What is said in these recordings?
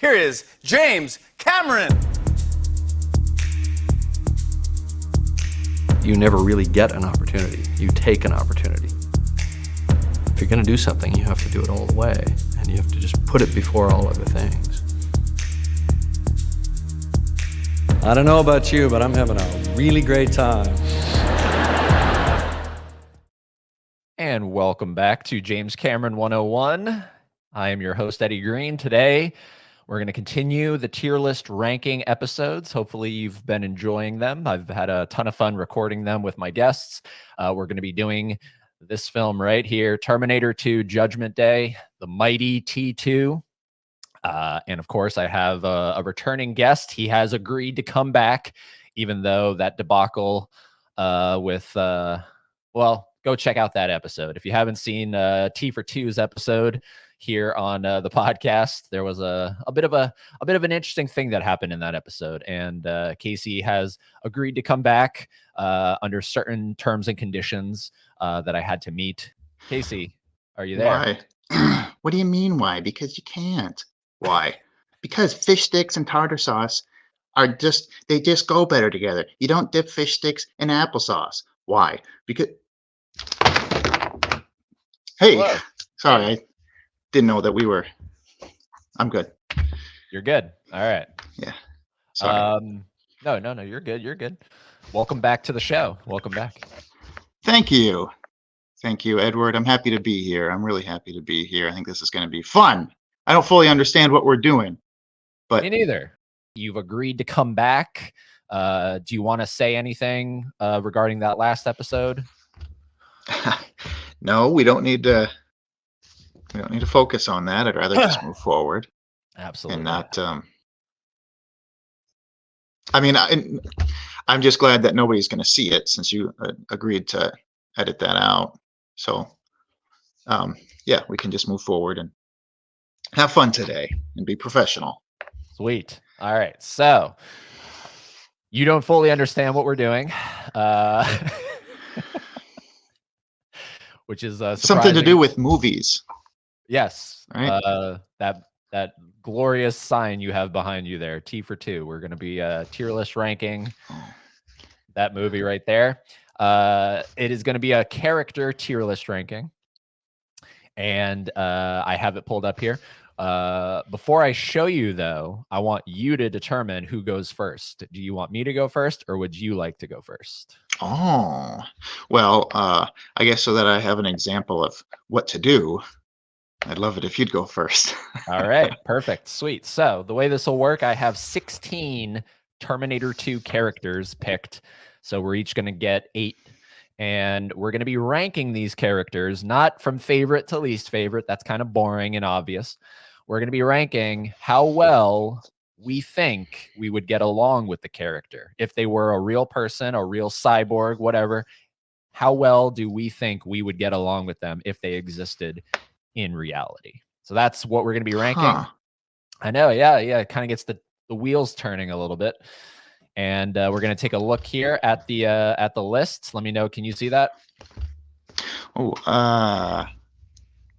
Here is James Cameron. You never really get an opportunity. You take an opportunity. If you're going to do something, you have to do it all the way, and you have to just put it before all other things. I don't know about you, but I'm having a really great time. And welcome back to James Cameron 101. I am your host, Eddie Green. Today, we're going to continue the tier list ranking episodes. Hopefully, you've been enjoying them. I've had a ton of fun recording them with my guests. We're going to be doing this film right here, Terminator 2 Judgment Day, the mighty T2. And of course, I have a returning guest. He has agreed to come back, even though that debacle well, go check out that episode. If you haven't seen TFOR2's episode here on the podcast, there was a bit of an interesting thing that happened in that episode, and Casey has agreed to come back under certain terms and conditions that I had to meet. Casey, are you there? Why? What do you mean why? Because you can't. Why? Because fish sticks and tartar sauce they just go better together. You don't dip fish sticks in applesauce. Why? Because hey, Hello. sorry, I didn't know that we were. I'm good. You're good. All right. Yeah. Sorry. No, you're good. You're good. Welcome back to the show. Welcome back. Thank you. Thank you, Edward. I'm happy to be here. I'm really happy to be here. I think this is going to be fun. I don't fully understand what we're doing, but Me neither. You've agreed to come back. Do you want to say anything regarding that last episode? no, we don't need to. We don't need to focus on that. I'd rather just move forward. Absolutely. And not. I mean, I'm just glad that nobody's going to see it since you agreed to edit that out. So, yeah, we can just move forward and have fun today and be professional. Sweet. All right. So you don't fully understand what we're doing, which is something to do with movies. Yes. Right. That glorious sign you have behind you there, TFOR2. We're going to be tier list ranking that movie right there. It is going to be a character tier list ranking. And I have it pulled up here. Before I show you, though, I want you to determine who goes first. Do you want me to go first, or would you like to go first? Oh, well, I guess so that I have an example of what to do. I'd love it if you'd go first. All right, perfect, sweet. So the way this will work, I have 16 Terminator 2 characters picked. So we're each going to get 8. And we're going to be ranking these characters, not from favorite to least favorite. That's kind of boring and obvious. We're going to be ranking how well we think we would get along with the character. If they were a real person, a real cyborg, whatever, how well do we think we would get along with them if they existed in reality? So that's what we're going to be ranking. Huh. I know. Yeah. It kind of gets the wheels turning a little bit. And we're going to take a look here at the list. Let me know. Can you see that? Oh,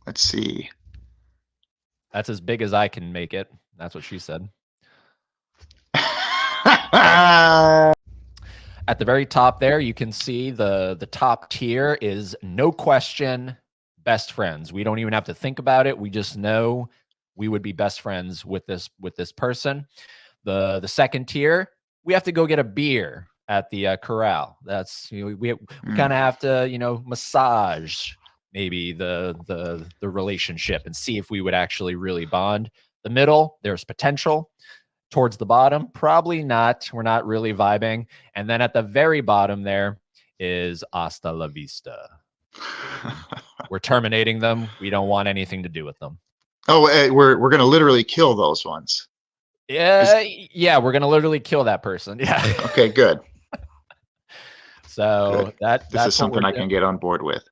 let's see. That's as big as I can make it. That's what she said. Uh, At the very top there, you can see the top tier is no question best friends. We don't even have to think about it. We just know we would be best friends with this person. The second tier, we have to go get a beer at the corral. That's we kind of have to massage maybe the relationship and see if we would actually really bond. The middle, there's potential. Towards the bottom, probably not. We're not really vibing. And then at the very bottom there is hasta la vista. We're terminating them. We don't want anything to do with them. Oh, we're gonna literally kill those ones. Yeah, we're gonna literally kill that person. Yeah. Okay, good. So good. This is something I can get on board with.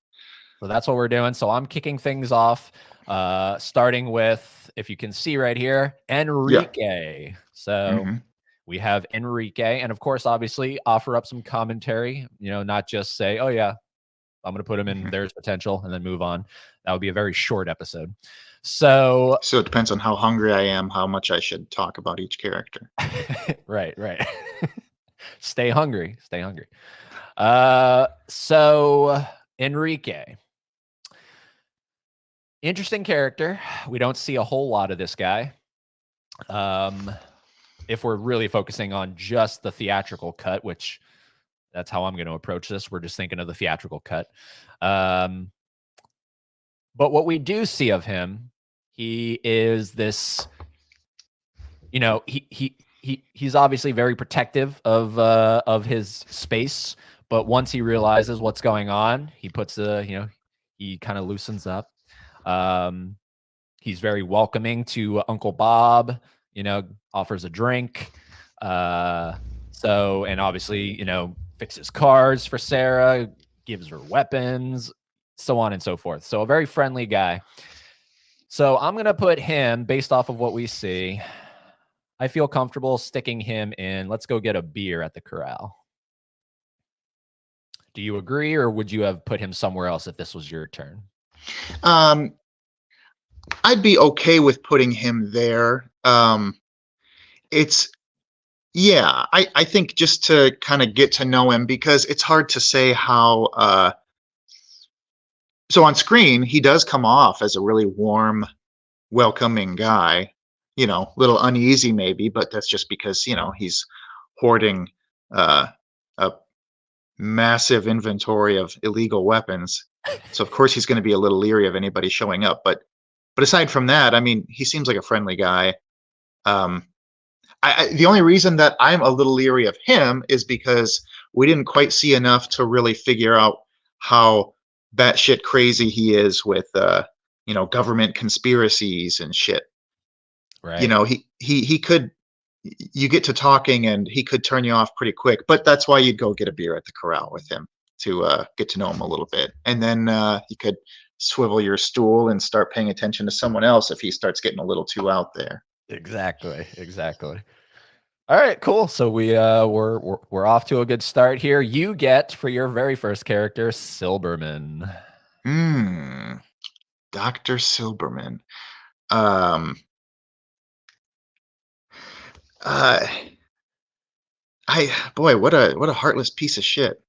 So that's what we're doing. So I'm kicking things off, starting with, if you can see right here, Enrique. Yeah. So we have Enrique, and of course, obviously, offer up some commentary. Not just say, "Oh yeah, I'm going to put him in. There's potential," and then move on. That would be a very short episode. So So it depends on how hungry I am, how much I should talk about each character. right. Stay hungry. Stay hungry. So Enrique. Interesting character. We don't see a whole lot of this guy. If we're really focusing on just the theatrical cut, which that's how I'm going to approach this. We're just thinking of the theatrical cut. But what we do see of him, he is this, you know, he's obviously very protective of his space, but once he realizes what's going on, he puts he kind of loosens up. He's very welcoming to Uncle Bob, offers a drink. And obviously, fixes cars for Sarah, gives her weapons, so on and so forth. So a very friendly guy. So I'm going to put him, based off of what we see, I feel comfortable sticking him in, let's go get a beer at the corral. Do you agree, or would you have put him somewhere else if this was your turn? I'd be okay with putting him there. I think just to kind of get to know him, because it's hard to say how, so on screen, he does come off as a really warm, welcoming guy, a little uneasy maybe, but that's just because, he's hoarding a massive inventory of illegal weapons. So of course he's going to be a little leery of anybody showing up. But aside from that, I mean, he seems like a friendly guy. The only reason that I'm a little leery of him is because we didn't quite see enough to really figure out how batshit crazy he is with, government conspiracies and shit. Right. He could, you get to talking and he could turn you off pretty quick, but that's why you'd go get a beer at the corral with him to get to know him a little bit. And then you could swivel your stool and start paying attention to someone else if he starts getting a little too out there. Exactly. All right, cool. So we're off to a good start here. You get, for your very first character, Silberman. Dr. Silberman. What a heartless piece of shit.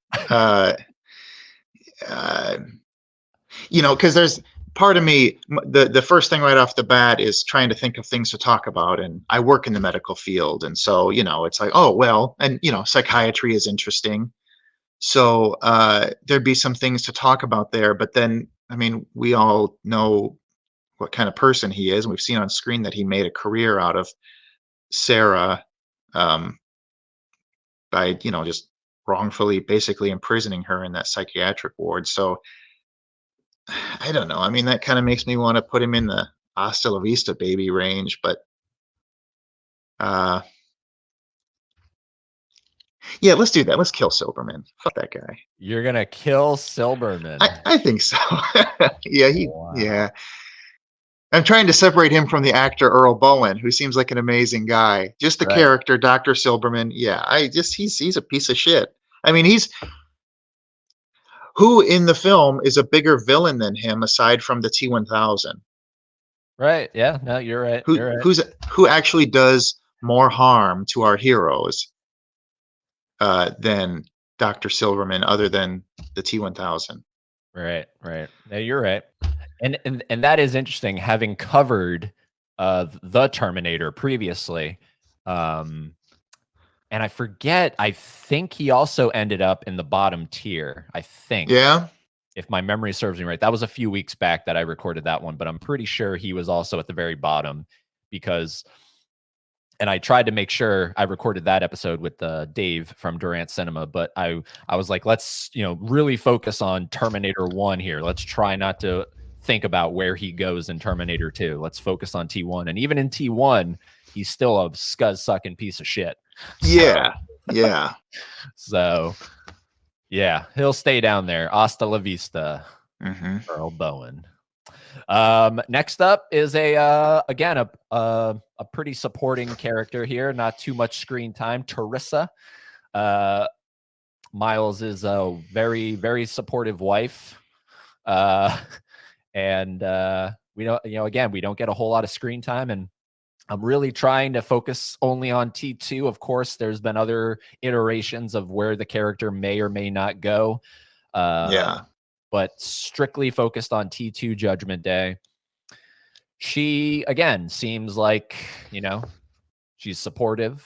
Because there's part of me, the first thing right off the bat is trying to think of things to talk about, and I work in the medical field, and so it's like, oh well, and psychiatry is interesting, so there'd be some things to talk about there. But then, I mean, we all know what kind of person he is. We've seen on screen that he made a career out of Sarah by just wrongfully basically imprisoning her in that psychiatric ward. So I don't know. I mean, that kind of makes me want to put him in the hasta la vista baby range, but yeah, let's do that. Let's kill Silberman. Fuck that guy. You're gonna kill Silberman. I think so. Yeah, Wow. yeah. I'm trying to separate him from the actor Earl Bowen, who seems like an amazing guy. Just the Right. character, Dr. Silberman. Yeah, he's a piece of shit. I mean, who in the film is a bigger villain than him aside from the T-1000? Right. Yeah. No, you're right. You're right. Who actually does more harm to our heroes than Dr. Silverman, other than the T-1000? Right. No, you're right. And that is interesting, having covered the Terminator previously. And I forget, I think he also ended up in the bottom tier, I think. Yeah. If my memory serves me right. That was a few weeks back that I recorded that one, but I'm pretty sure he was also at the very bottom and I tried to make sure I recorded that episode with Dave from Durant Cinema, but I was like, let's, really focus on Terminator 1 here. Let's try not to think about where he goes in Terminator 2. Let's focus on T1. And even in T1, he's still a scuzz-sucking piece of shit. Yeah. Yeah. So, yeah, he'll stay down there. Hasta la vista, Mm-hmm. Earl Bowen. Next up is again a pretty supporting character here, not too much screen time. Teresa. Miles is a very, very supportive wife. And we don't, again, we don't get a whole lot of screen time, and I'm really trying to focus only on T2. Of course, there's been other iterations of where the character may or may not go. Yeah. But strictly focused on T2 Judgment Day. She, again, seems like, she's supportive.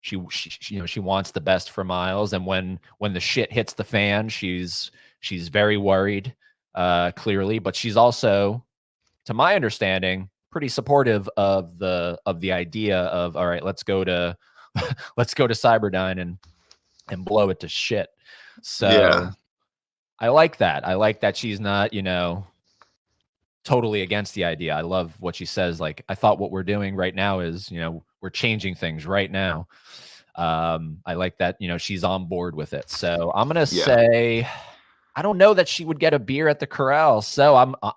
She wants the best for Miles. And when the shit hits the fan, she's very worried, clearly, but she's also, to my understanding, pretty supportive of the idea of, all right, let's go to Cyberdyne and blow it to shit. So Yeah. I like that. I like that she's not, totally against the idea. I love what she says. Like, I thought what we're doing right now is, we're changing things right now. I like that, she's on board with it. So I'm going to say, I don't know that she would get a beer at the corral. So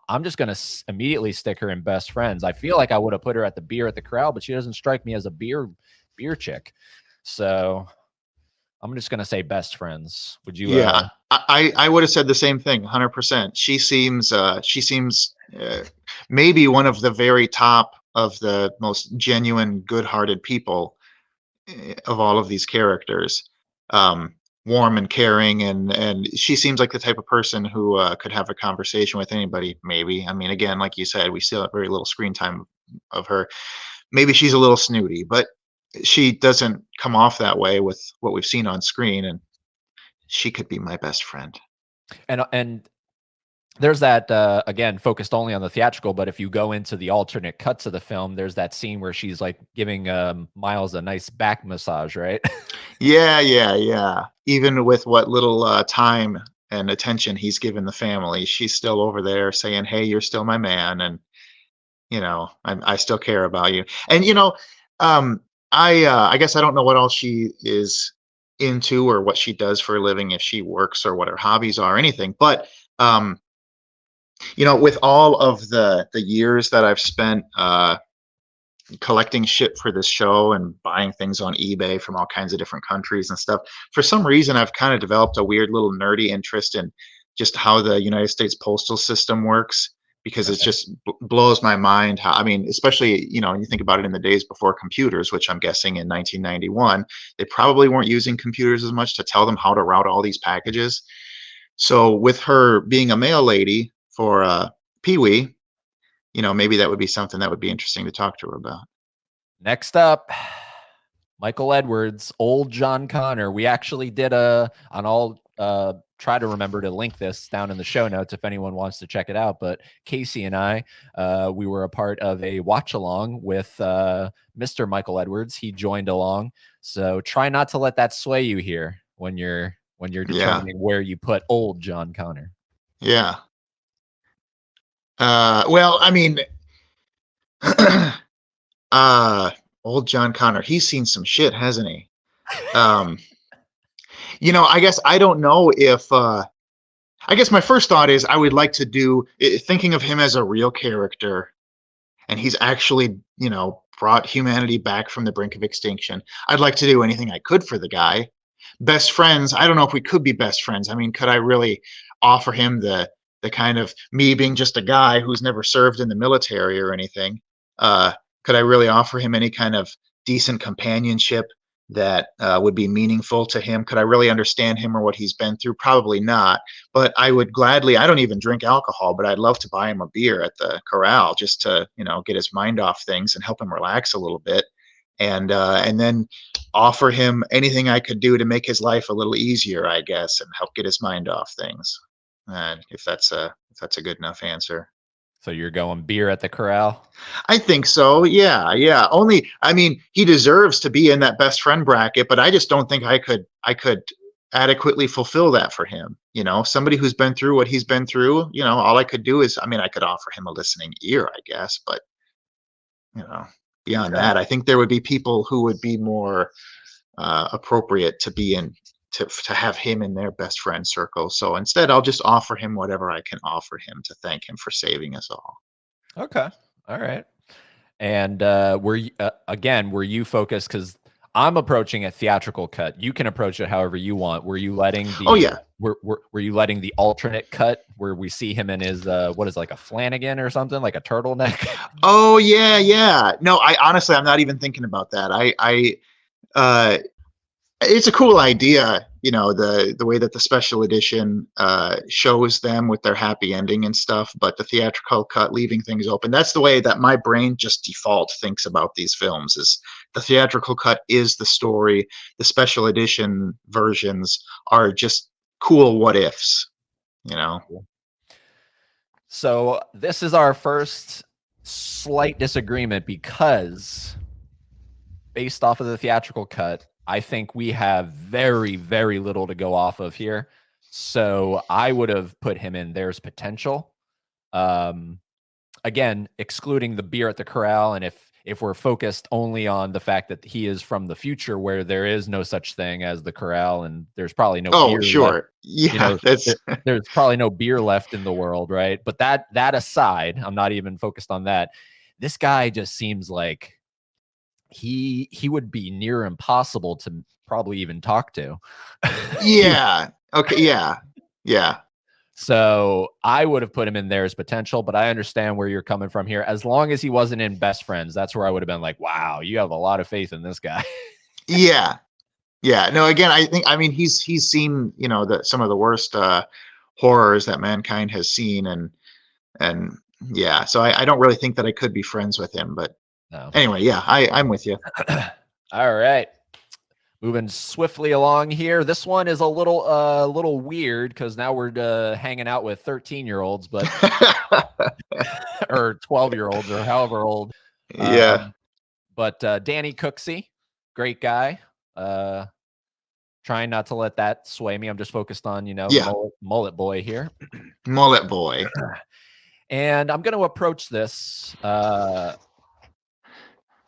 I'm just going to immediately stick her in best friends. I feel like I would have put her at the beer at the corral, but she doesn't strike me as a beer chick. So I'm just going to say best friends. Would you? Yeah, I would have said the same thing, 100%. She seems maybe one of the very top of the most genuine, good-hearted people of all of these characters. Warm and caring, and she seems like the type of person who could have a conversation with anybody. Maybe, I mean, again, like you said, we still have very little screen time of her. Maybe she's a little snooty, but she doesn't come off that way with what we've seen on screen, and she could be my best friend. And there's that, again, focused only on the theatrical, but if you go into the alternate cuts of the film, there's that scene where she's like giving Miles a nice back massage, right? Yeah. Even with what little time and attention he's given the family, she's still over there saying, "Hey, you're still my man, and I still care about you." And I guess I don't know what else she is into or what she does for a living, if she works or what her hobbies are, or anything. But with all of the years that I've spent collecting shit for this show and buying things on eBay from all kinds of different countries and stuff, for some reason I've kind of developed a weird little nerdy interest in just how the United States postal system works, because it just blows my mind how, I mean, especially, you think about it in the days before computers, which I'm guessing in 1991, they probably weren't using computers as much to tell them how to route all these packages. So with her being a mail lady for Pee-wee, maybe that would be something that would be interesting to talk to her about. Next up, Michael Edwards, old John Connor. We actually did try to remember to link this down in the show notes if anyone wants to check it out. But Casey and I, we were a part of a watch along with Mr. Michael Edwards. He joined along. So try not to let that sway you here when you're determining where you put old John Connor. Yeah. Well, I mean, old John Connor, he's seen some shit, hasn't he? I guess I don't know if I guess my first thought is I would like to do, thinking of him as a real character, and he's actually, brought humanity back from the brink of extinction. I'd like to do anything I could for the guy. Best friends, I don't know if we could be best friends. I mean, could I really offer him the kind of, me being just a guy who's never served in the military or anything, could I really offer him any kind of decent companionship that would be meaningful to him? Could I really understand him or what he's been through? Probably not. But I would gladly, I don't even drink alcohol, but I'd love to buy him a beer at the corral just to, get his mind off things and help him relax a little bit. And then offer him anything I could do to make his life a little easier, I guess, and help get his mind off things. If that's a good enough answer. So you're going beer at the corral? I think so. Yeah. Only, I mean, he deserves to be in that best friend bracket, but I just don't think I could adequately fulfill that for him. Somebody who's been through what he's been through, all I could do is, I mean, I could offer him a listening ear, I guess, but beyond that, I think there would be people who would be more appropriate to be in, to have him in their best friend circle. So instead, I'll just offer him whatever I can offer him to thank him for saving us all. Okay. All right. And were you focused? Because I'm approaching a theatrical cut. You can approach it however you want. Were you letting the Oh yeah. were you letting the alternate cut where we see him in his what is it, like a Flanagan or something, like a turtleneck? Oh yeah, yeah. No, I honestly, I'm not even thinking about that. Uh, it's a cool idea, you know, the way that the special edition shows them with their happy ending and stuff, but the theatrical cut leaving things open. That's the way that my brain just default thinks about these films. Is the theatrical cut is the story, the special edition versions are just cool what ifs, you know. So this is our first slight disagreement because based off of the theatrical cut, I think we have very, very little to go off of here. So I would have put him in There's Potential. Again, excluding the beer at the corral. And if we're focused only on the fact that he is from the future where there is no such thing as the corral and there's probably no beer Sure. left, Yeah, you know, that's there's probably no beer left in the world, right? But that aside, I'm not even focused on that. This guy just seems like he would be near impossible to probably even talk to. yeah. Okay, yeah. Yeah. So I would have put him in There's Potential, but I understand where you're coming from here. As long as he wasn't in Best Friends, that's where I would have been like, wow, you have a lot of faith in this guy. Yeah. Yeah. No, again, I mean he's seen, you know, some of the worst horrors that mankind has seen, and yeah, so I don't really think that I could be friends with him, but No. anyway, yeah, I'm with you. All right. Moving swiftly along here. This one is a little weird because now we're hanging out with 13-year-olds, but or 12-year-olds or however old. Yeah. But Danny Cooksey, great guy. Trying not to let that sway me. I'm just focused on, you know, Yeah. mullet boy here. Mullet boy. And I'm going to approach this.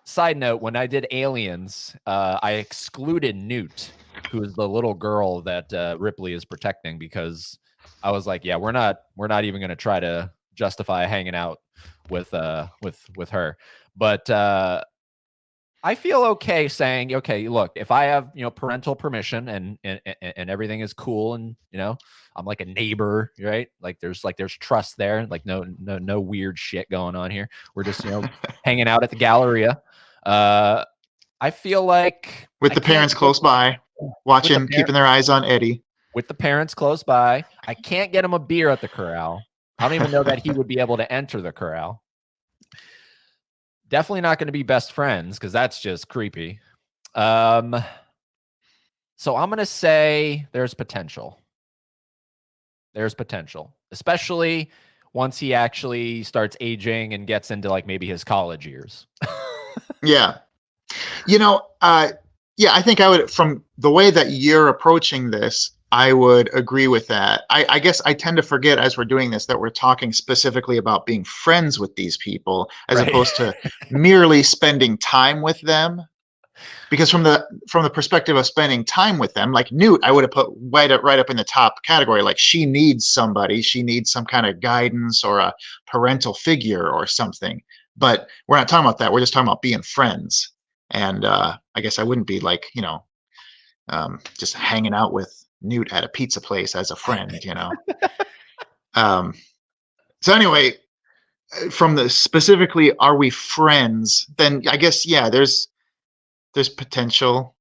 Side note, when I did Aliens, I excluded Newt, who is the little girl that Ripley is protecting, because I was like, yeah, we're not even going to try to justify hanging out with her. But I feel okay saying, okay, look, if I have, you know, parental permission and everything is cool, and, you know, I'm like a neighbor, right? Like there's trust there, like no weird shit going on here. We're just, you know, hanging out at the Galleria. I feel like With the parents close by, watching, keeping their eyes on Eddie. With the parents close by, I can't get him a beer at the corral. I don't even know that he would be able to enter the corral. Definitely not going to be best friends because that's just creepy. So I'm going to say there's potential. There's potential, especially once he actually starts aging and gets into like maybe his college years. Yeah. You know, yeah, I think I would, from the way that you're approaching this, I would agree with that. I guess I tend to forget as we're doing this that we're talking specifically about being friends with these people as Right. opposed to merely spending time with them. Because from the perspective of spending time with them, like Newt, I would have put right up in the top category. Like she needs somebody, she needs some kind of guidance or a parental figure or something. But we're not talking about that. We're just talking about being friends. And I guess I wouldn't be like, you know, just hanging out with Newt at a pizza place as a friend, you know. So anyway, from the specifically, are we friends? Then I guess, yeah, there's potential.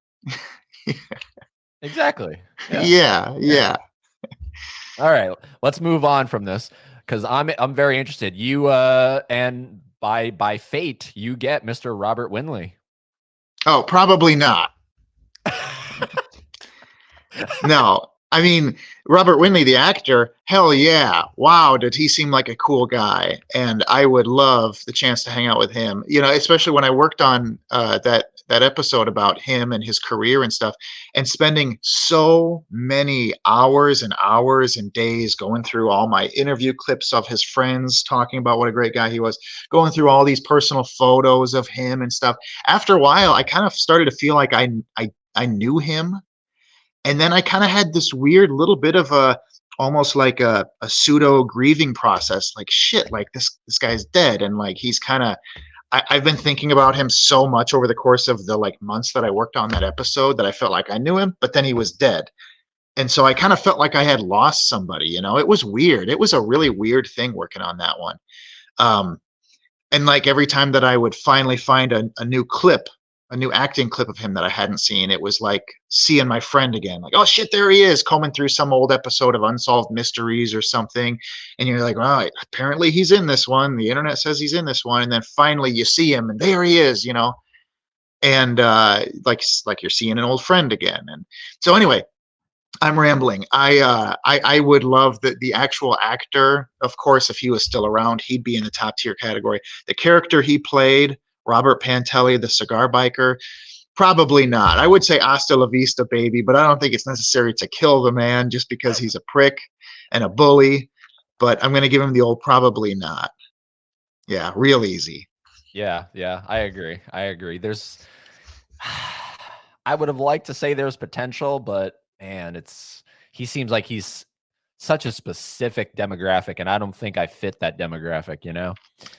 Exactly. Yeah. All right, let's move on from this because I'm very interested. You and by fate, you get Mr. Robert Winley. Oh, probably not. No, I mean, Robert Winley, the actor, hell yeah. Wow, did he seem like a cool guy. And I would love the chance to hang out with him, you know, especially when I worked on that episode about him and his career and stuff, and spending so many hours and hours and days going through all my interview clips of his friends talking about what a great guy he was, going through all these personal photos of him and stuff. After a while, I kind of started to feel like I knew him. And then I kind of had this weird little bit of almost like a pseudo grieving process. Like, shit, like this guy's dead. And like, he's kind of, I've been thinking about him so much over the course of the like months that I worked on that episode that I felt like I knew him, but then he was dead. And so I kind of felt like I had lost somebody, you know. It was weird. It was a really weird thing working on that one. Um, and like every time that I would finally find a new clip, a new acting clip of him that I hadn't seen, it was like seeing my friend again. Like, oh shit, there he is, combing through some old episode of Unsolved Mysteries or something. And you're like, well, apparently he's in this one. The internet says he's in this one. And then finally you see him and there he is, you know. And like you're seeing an old friend again. And so anyway, I'm rambling. I would love the actual actor. Of course, if he was still around, he'd be in the top tier category. The character he played, Robert Pantelli, the cigar biker, probably not. I would say hasta la vista, baby, but I don't think it's necessary to kill the man just because he's a prick and a bully. But I'm going to give him the old probably not. Yeah, real easy. Yeah, yeah, I agree. I agree. There's, I would have liked to say there's potential, but man, he seems like he's such a specific demographic, and I don't think I fit that demographic, you know?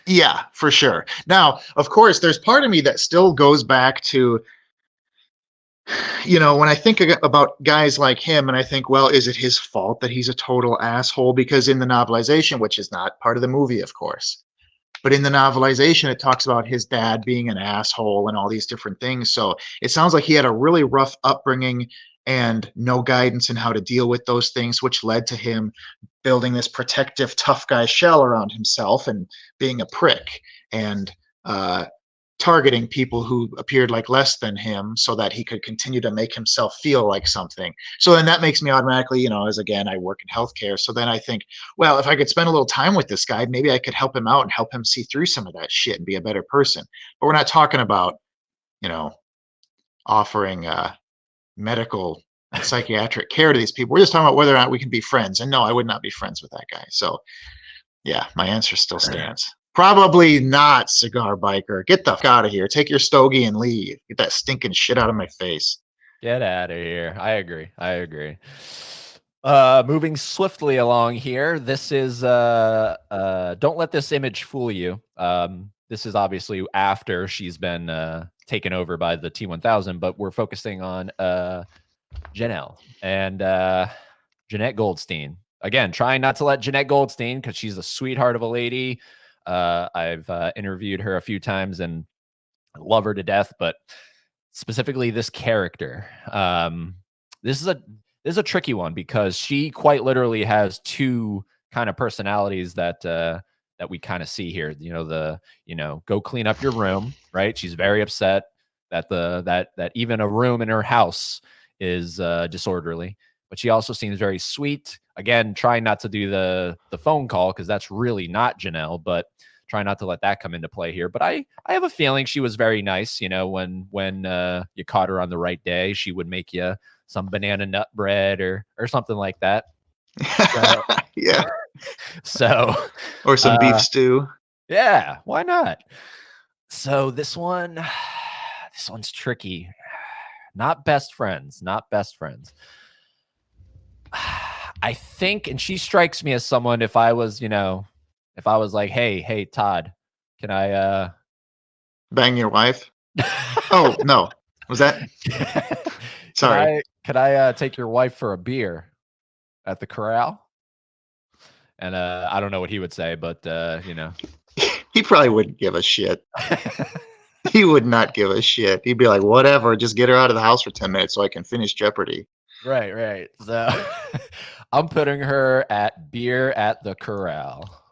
Yeah, for sure. Now, of course, there's part of me that still goes back to, you know, when I think about guys like him and I think, well, is it his fault that he's a total asshole? Because in the novelization, which is not part of the movie, of course, but in the novelization, it talks about his dad being an asshole and all these different things. So it sounds like he had a really rough upbringing and no guidance in how to deal with those things, which led to him building this protective, tough guy shell around himself and being a prick and targeting people who appeared like less than him so that he could continue to make himself feel like something. So then that makes me automatically, you know, as again, I work in healthcare. So then I think, well, if I could spend a little time with this guy, maybe I could help him out and help him see through some of that shit and be a better person. But we're not talking about, you know, offering medical and psychiatric care to these people. We're just talking about whether or not we can be friends. And no, I would not be friends with that guy. So yeah, my answer still stands. Probably not, cigar biker. Get the fuck out of here. Take your stogie and leave. Get that stinking shit out of my face. Get out of here. I agree. I agree. Moving swiftly along here. This is don't let this image fool you. This is obviously after she's been taken over by the T-1000, but we're focusing on Janelle and Jeanette Goldstein. Again, trying not to let Jeanette Goldstein, because she's a sweetheart of a lady. I've interviewed her a few times and love her to death, but specifically this character. This is a tricky one because she quite literally has two kind of personalities that we kind of see here. You know, go clean up your room, right? She's very upset that that even a room in her house is disorderly, but she also seems very sweet. Again, trying not to do the phone call because that's really not Janelle, but try not to let that come into play here. But I have a feeling she was very nice. You know, when you caught her on the right day, she would make you some banana nut bread or something like that. Yeah. So, or some beef stew. Yeah, why not? So this one's tricky. Not best friends. I think, and she strikes me as someone, if I was like, hey, Todd, can I bang your wife? Oh, no. Was that? Sorry. Could I take your wife for a beer at the corral? And I don't know what he would say, but you know. He probably wouldn't give a shit. He would not give a shit. He'd be like, whatever, just get her out of the house for 10 minutes so I can finish Jeopardy. Right. So I'm putting her at beer at the corral.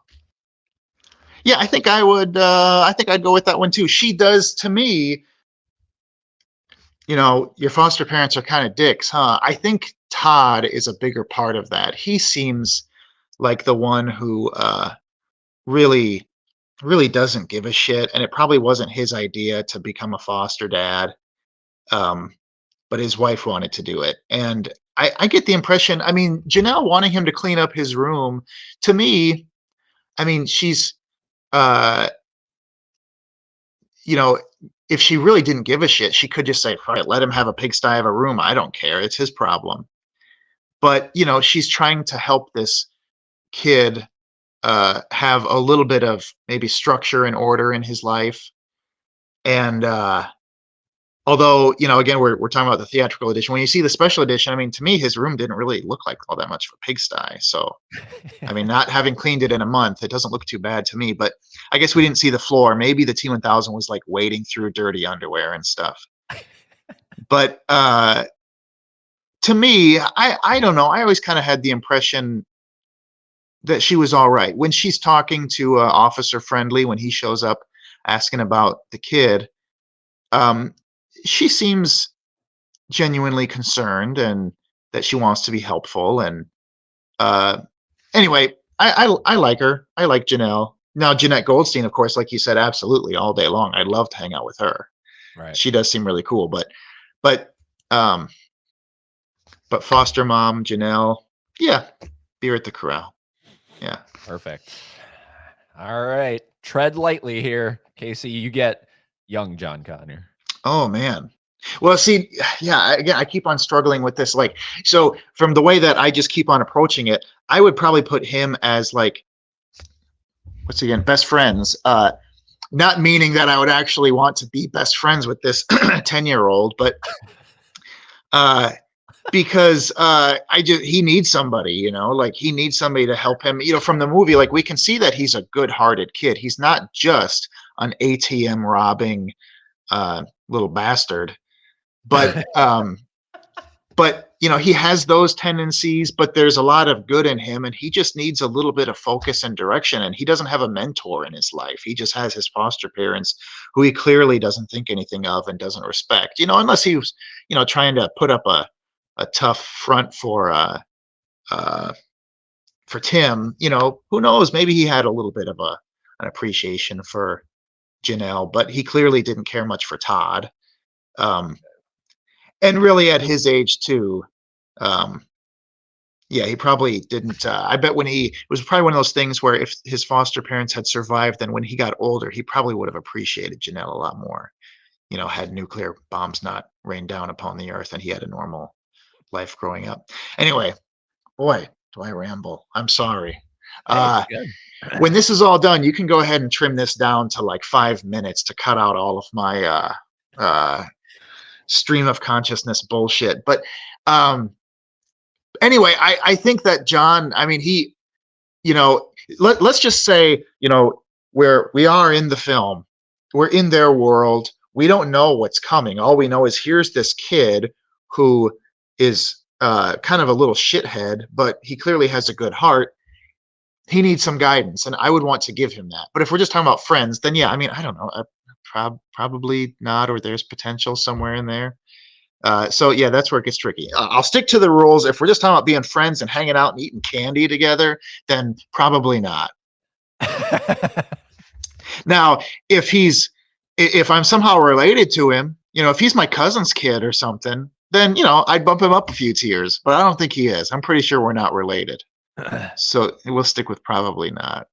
Yeah, I think I would. I think I'd go with that one too. She does to me. You know, your foster parents are kind of dicks, huh? I think Todd is a bigger part of that. He seems like the one who really doesn't give a shit, and it probably wasn't his idea to become a foster dad. But his wife wanted to do it. And I get the impression, I mean, Janelle wanting him to clean up his room, to me, I mean, she's, you know, if she really didn't give a shit, she could just say, all right, let him have a pigsty of a room. I don't care. It's his problem. But, you know, she's trying to help this kid have a little bit of maybe structure and order in his life. And although, you know, again, we're talking about the theatrical edition. When you see the special edition, I mean, to me, his room didn't really look like all that much of a pigsty. So, I mean, not having cleaned it in a month, it doesn't look too bad to me. But I guess we didn't see the floor. Maybe the T1000 was like wading through dirty underwear and stuff. But to me, I don't know. I always kind of had the impression that she was all right when she's talking to Officer Friendly when he shows up asking about the kid. She seems genuinely concerned and that she wants to be helpful. And anyway, I like her. I like Janelle. Now, Jeanette Goldstein, of course, like you said, absolutely all day long. I'd love to hang out with her. Right. She does seem really cool. But foster mom Janelle, yeah, beer at the corral. Yeah. Perfect. All right. Tread lightly here, Casey. You get young John Connor. Oh man. Well, see, yeah, again, I keep on struggling with this. Like, so from the way that I just keep on approaching it, I would probably put him as like, what's again, best friends. Not meaning that I would actually want to be best friends with this 10-year-old, but because he needs somebody, you know, like he needs somebody to help him, you know, from the movie. Like we can see that he's a good-hearted kid. He's not just an ATM robbing little bastard, but you know, he has those tendencies, but there's a lot of good in him, and he just needs a little bit of focus and direction. And he doesn't have a mentor in his life. He just has his foster parents, who he clearly doesn't think anything of and doesn't respect, you know, unless he was, you know, trying to put up a tough front for Tim. You know, who knows, maybe he had a little bit of an appreciation for Janelle, but he clearly didn't care much for Todd. And really at his age too, yeah, he probably didn't. I bet it was probably one of those things where if his foster parents had survived, then when he got older, he probably would have appreciated Janelle a lot more. You know, had nuclear bombs not rained down upon the earth and he had a normal life growing up. Anyway, boy, do I ramble. I'm sorry. When this is all done, you can go ahead and trim this down to like 5 minutes to cut out all of my stream of consciousness bullshit. But anyway, I think that John, I mean, he, you know, let's just say, you know, where we are in the film, we're in their world. We don't know what's coming. All we know is here's this kid who is kind of a little shithead, but he clearly has a good heart. He needs some guidance, and I would want to give him that. But if we're just talking about friends, then yeah, I mean, I don't know, probably not, or there's potential somewhere in there. So yeah, that's where it gets tricky. I'll stick to the rules. If we're just talking about being friends and hanging out and eating candy together, then probably not. Now, if I'm somehow related to him, you know, if he's my cousin's kid or something, then, you know, I'd bump him up a few tiers, but I don't think he is. I'm pretty sure we're not related. So we'll stick with probably not.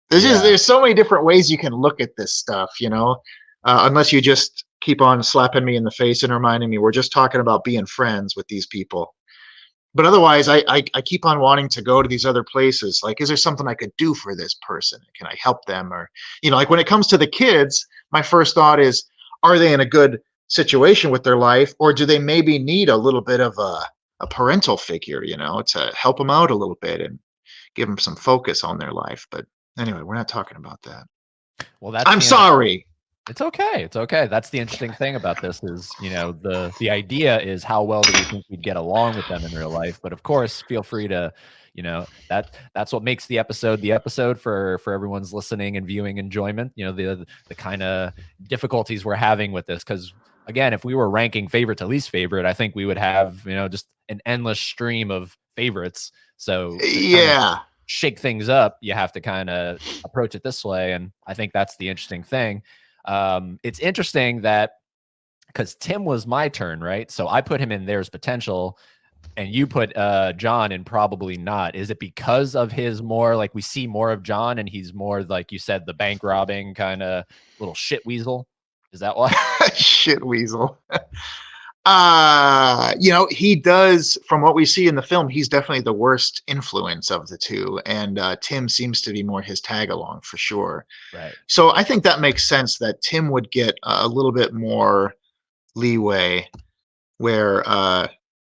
There's so many different ways you can look at this stuff, you know, unless you just keep on slapping me in the face and reminding me we're just talking about being friends with these people. But otherwise, I keep on wanting to go to these other places. Like, is there something I could do for this person? Can I help them? Or, you know, like when it comes to the kids, my first thought is, are they in a good situation with their life, or do they maybe need a little bit of a parental figure, you know, to help them out a little bit and give them some focus on their life? But anyway, we're not talking about that. Well, I'm sorry. It's okay. It's okay. That's the interesting thing about this is, you know, the idea is how well do we think we'd get along with them in real life? But of course, feel free to, you know, that's what makes the episode for everyone's listening and viewing enjoyment. You know, the kind of difficulties we're having with this, because again, if we were ranking favorite to least favorite, I think we would have, you know, just an endless stream of favorites. So yeah, shake things up, you have to kind of approach it this way, and I think that's the interesting thing. It's interesting that because Tim was my turn, right? So I put him in There's Potential, and you put John in Probably Not. Is it because of his more, like, we see more of John and he's more, like you said, the bank robbing kind of little shit weasel? Is that why? Shit weasel. He does, from what we see in the film, he's definitely the worst influence of the two, and Tim seems to be more his tag along for sure. Right. So I think that makes sense that Tim would get a little bit more leeway, where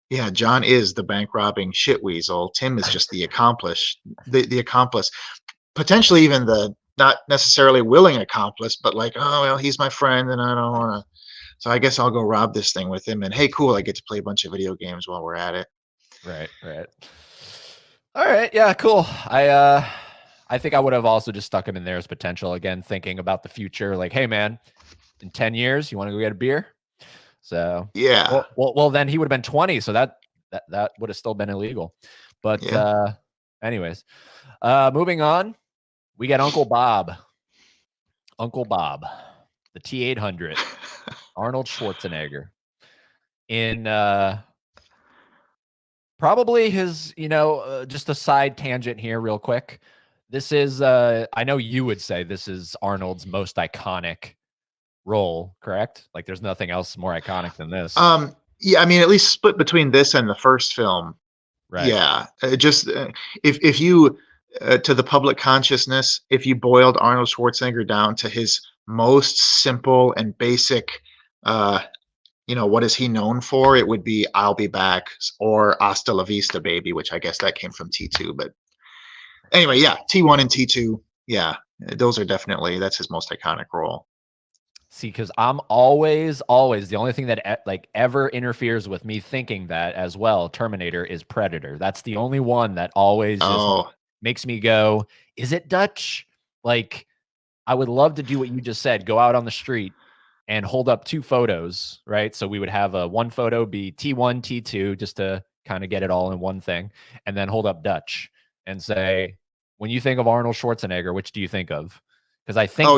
yeah, John is the bank robbing shit weasel. Tim is just the accomplice, potentially even the not necessarily willing accomplice, but like, oh well, he's my friend, and I don't want to. So I guess I'll go rob this thing with him. And hey, cool, I get to play a bunch of video games while we're at it. Right. All right. Yeah, cool. I think I would have also just stuck him in there as potential, again, thinking about the future. Like, hey man, in 10 years, you want to go get a beer? So Yeah. well, then he would have been 20, so that would have still been illegal. But Yeah. anyways, moving on, we got Uncle Bob, the T-800, Arnold Schwarzenegger, in probably his, just a side tangent here, real quick. This is, I know you would say this is Arnold's most iconic role, correct? Like, there's nothing else more iconic than this. Yeah, I mean, at least split between this and the first film. Right. Yeah, just if you to the public consciousness, if you boiled Arnold Schwarzenegger down to his most simple and basic, what is he known for? It would be "I'll be back" or "Hasta la vista, baby," which I guess that came from T2. But anyway, yeah, T1 and T2, yeah, those are definitely, that's his most iconic role. See, because I'm always the only thing that like ever interferes with me thinking that as well. Terminator is Predator. That's the only one that always just makes me go, is it Dutch? Like, I would love to do what you just said, go out on the street and hold up two photos, right? So we would have one photo be T1, T2, just to kind of get it all in one thing, and then hold up Dutch and say, when you think of Arnold Schwarzenegger, which do you think of? Because I think,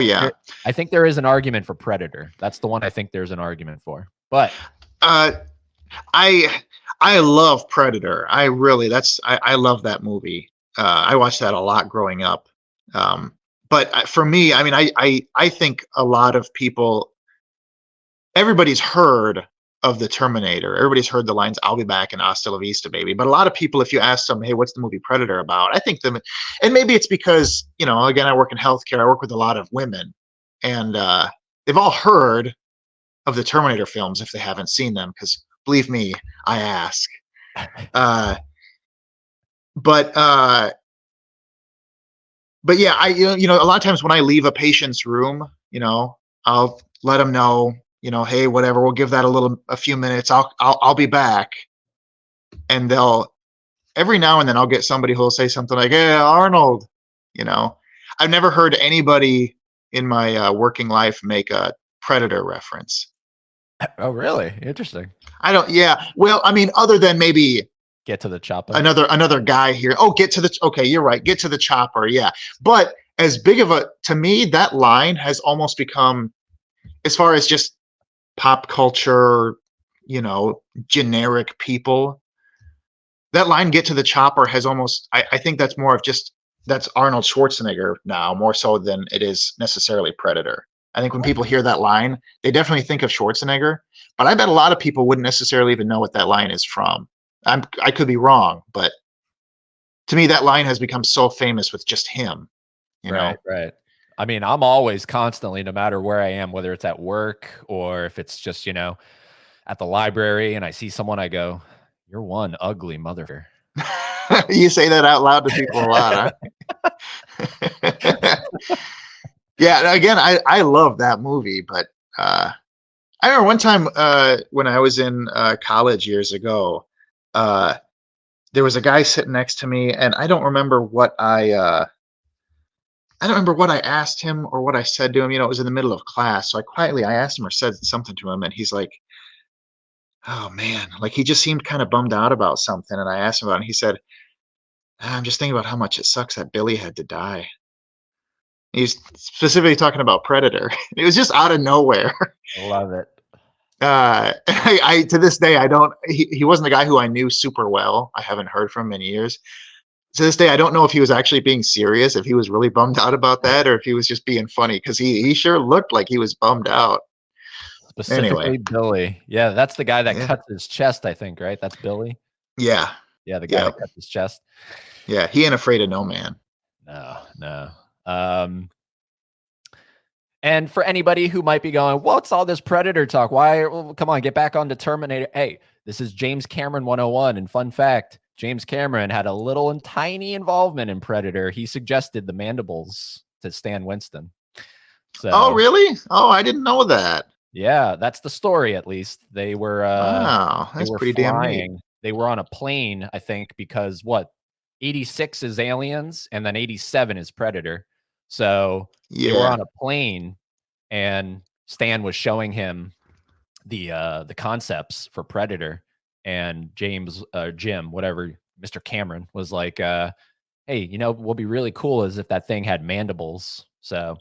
I think there is an argument for Predator. That's the one I think there's an argument for. But I love Predator. I love that movie. I watched that a lot growing up. But for me, I mean, I think a lot of people, everybody's heard of the Terminator. Everybody's heard the lines "I'll be back" and "Hasta la vista, baby." But a lot of people, if you ask them, "Hey, what's the movie Predator about?" I think them, and maybe it's because, again, I work in healthcare. I work with a lot of women, and they've all heard of the Terminator films if they haven't seen them. Because believe me, I ask. But yeah, a lot of times when I leave a patient's room, I'll let them know, hey, whatever, we'll give that a few minutes. I'll be back. And every now and then I'll get somebody who'll say something like, "Hey, Arnold," I've never heard anybody in my working life make a Predator reference. Oh, really? Interesting. Yeah. Well, I mean, other than maybe get to the chopper. Another guy here. Oh, okay, you're right. Get to the chopper. Yeah. But as big of to me, that line has almost become, as far as just pop culture, generic people, that line, "Get to the chopper," has almost, I think that's more of just, that's Arnold Schwarzenegger now, more so than it is necessarily Predator. I think when people hear that line, they definitely think of Schwarzenegger, but I bet a lot of people wouldn't necessarily even know what that line is from. I could be wrong, but to me, that line has become so famous with just him. Right. I mean, I'm always constantly, no matter where I am, whether it's at work or if it's just, at the library, and I see someone, I go, "You're one ugly motherfucker." You say that out loud to people a lot, huh? Yeah, again, I love that movie, but I remember one time when I was in college years ago, there was a guy sitting next to me, and I don't remember what I asked him or what I said to him. It was in the middle of class, so I asked him or said something to him, and he's like, "Oh man," like he just seemed kind of bummed out about something, and I asked him about it, and he said, "I'm just thinking about how much it sucks that Billy had to die." He's specifically talking about Predator. It was just out of nowhere. Love it. I to this day, he wasn't a guy who I knew super well. I haven't heard from him in years. To this day, I don't know if he was actually being serious, if he was really bummed out about that, or if he was just being funny, because he sure looked like he was bummed out. Specifically Billy. Yeah, that's the guy that Yeah. cuts his chest, I think, right? That's Billy. Yeah. Yeah, the guy Yeah. that cuts his chest. Yeah. He ain't afraid of no man. No. And for anybody who might be going, what's all this Predator talk? Why? Well, come on, get back on to Terminator. Hey, this is James Cameron 101. And fun fact, James Cameron had a little and tiny involvement in Predator. He suggested the mandibles to Stan Winston. So, Oh, really? Oh, I didn't know that. yeah, that's the story. At least they were. Wow, They that's were pretty damn neat. flying. They were on a plane, I think, because what? 86 is Aliens, and then 87 is Predator. So they were Yeah. on a plane, and Stan was showing him the concepts for Predator, and Jim, whatever, Mr. Cameron was like, hey, what would be really cool is if that thing had mandibles. So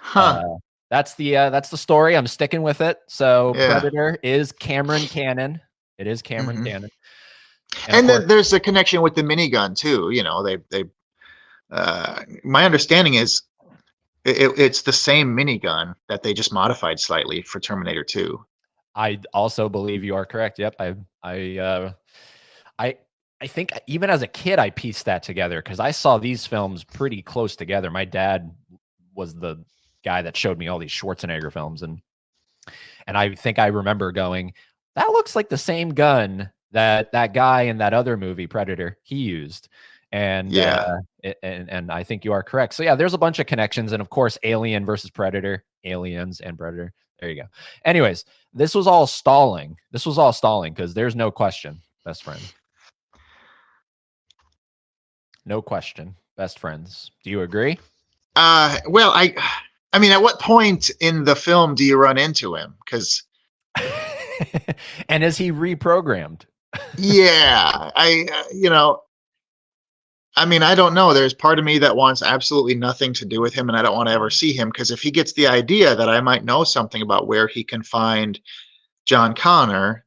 Huh. that's the story. I'm sticking with it. So Yeah. Predator is Cameron canon. It is Cameron Mhm. canon. And of then course, there's the connection with the minigun too. My understanding is it's the same minigun that they just modified slightly for Terminator 2. I also believe you are correct. Yep. I think even as a kid, I pieced that together because I saw these films pretty close together. My dad was the guy that showed me all these Schwarzenegger films, and I think I remember going, that looks like the same gun that guy in that other movie Predator he used. And Yeah. and I think you are correct. So yeah, there's a bunch of connections, and of course, Alien versus Predator, Aliens and Predator. There you go. Anyways, this was all stalling. Because there's no question, best friend. No question, best friends. Do you agree? Well, I mean, at what point in the film do you run into him? Because And is he reprogrammed? yeah, I mean, I don't know. There's part of me that wants absolutely nothing to do with him, and I don't want to ever see him, because if he gets the idea that I might know something about where he can find John Connor,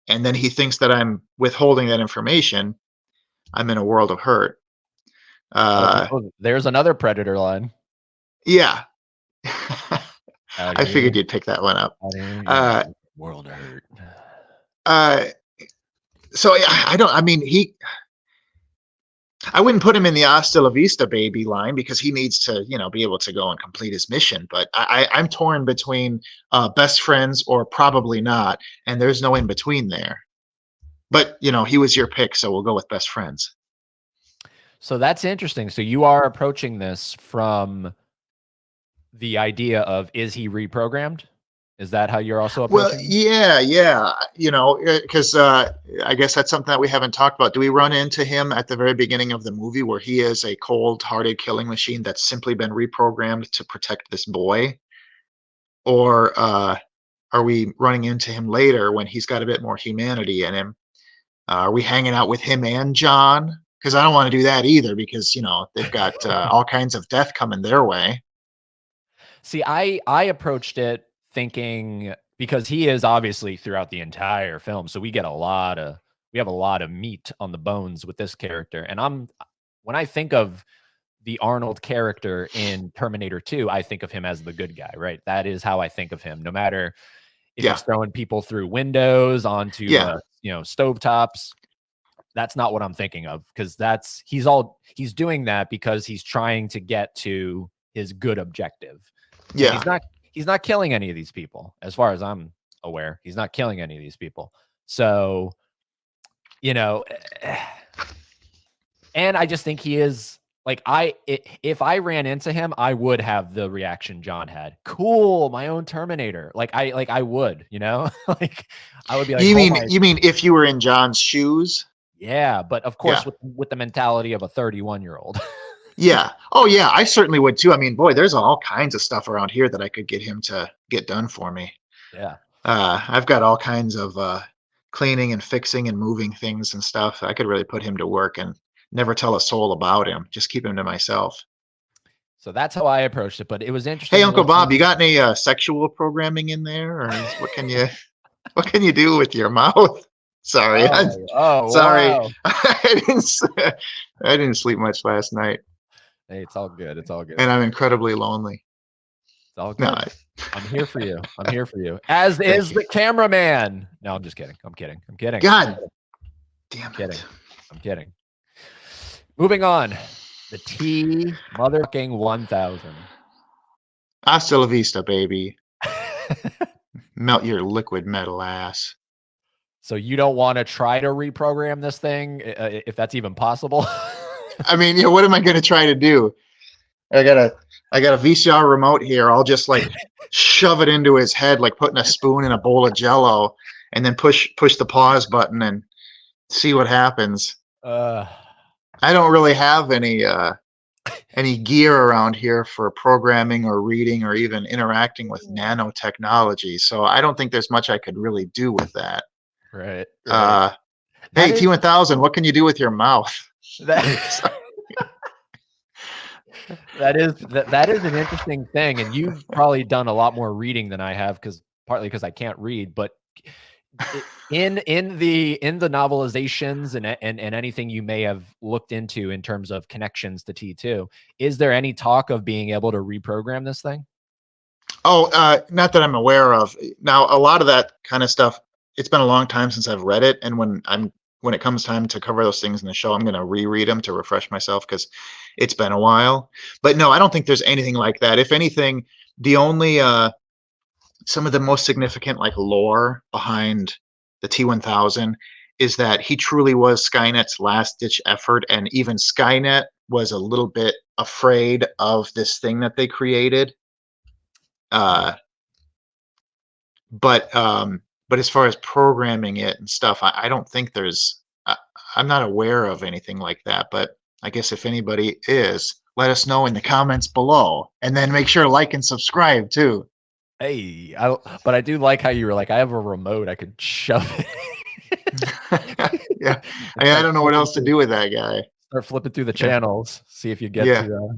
and then he thinks that I'm withholding that information, I'm in a world of hurt. There's another Predator line. Yeah. I figured you'd pick that one up. World of hurt. So I mean, I wouldn't put him in the hasta la vista baby line, because he needs to, be able to go and complete his mission. But I'm torn between best friends or probably not, and there's no in between there. But he was your pick, so we'll go with best friends. So that's interesting. So you are approaching this from the idea of, is he reprogrammed? Is that how you're also approaching? Well, yeah. Because I guess that's something that we haven't talked about. Do we run into him at the very beginning of the movie where he is a cold-hearted killing machine that's simply been reprogrammed to protect this boy? Or are we running into him later when he's got a bit more humanity in him? Are we hanging out with him and John? Because I don't want to do that either, because they've got all kinds of death coming their way. See, I approached it thinking, because he is obviously throughout the entire film, so we have a lot of meat on the bones with this character. And when I think of the Arnold character in Terminator 2, I think of him as the good guy, right? That is how I think of him. No matter if he's throwing people through windows onto stovetops, that's not what I'm thinking of, because he's doing that because he's trying to get to his good objective. Yeah. He's not killing any of these people, as far as I'm aware. He's not killing any of these people. So, and I just think he is like, if I ran into him, I would have the reaction John had. Cool, my own Terminator. I would, like I would be like, you mean if you were in John's shoes? Yeah, but of course with the mentality of a 31-year-old. Yeah. Oh, yeah. I certainly would too. I mean, boy, there's all kinds of stuff around here that I could get him to get done for me. Yeah. I've got all kinds of cleaning and fixing and moving things and stuff. I could really put him to work and never tell a soul about him. Just keep him to myself. So that's how I approached it. But it was interesting. Hey, Uncle Bob, you got any sexual programming in there, or what can you do with your mouth? Sorry. Sorry. Wow. I didn't sleep much last night. Hey, it's all good. It's all good. And I'm incredibly lonely. It's all No, good. I'm here for you. I'm here for you. As is the cameraman. No, I'm just kidding. I'm kidding. I'm kidding. God damn I'm kidding. it. I'm kidding. Moving on. The T motherfucking 1000. Hasta la vista, baby. Melt your liquid metal ass. So you don't want to try to reprogram this thing, if that's even possible? I mean, what am I going to try to do? I got a VCR remote here. I'll just like shove it into his head, like putting a spoon in a bowl of Jello, and then push the pause button and see what happens. I don't really have any gear around here for programming or reading or even interacting with nanotechnology, so I don't think there's much I could really do with that. Right. Hey, T1000, what can you do with your mouth? That is an interesting thing, and you've probably done a lot more reading than I have, partly because I can't read. But in the novelizations and anything you may have looked into in terms of connections to T2, is there any talk of being able to reprogram this thing? Oh, not that I'm aware of. Now, a lot of that kind of stuff, it's been a long time since I've read it, and when it comes time to cover those things in the show, I'm going to reread them to refresh myself because it's been a while. But no, I don't think there's anything like that. If anything, the only some of the most significant like lore behind the T1000 is that he truly was Skynet's last ditch effort, and even Skynet was a little bit afraid of this thing that they created. But as far as programming it and stuff, I don't think I'm not aware of anything like that. But I guess if anybody is, let us know in the comments below, and then make sure to like and subscribe too. Hey, but I do like how you were like, I have a remote, I could shove it. Yeah, I don't know what else to do with that guy. Start flipping through the channels, see if you get to.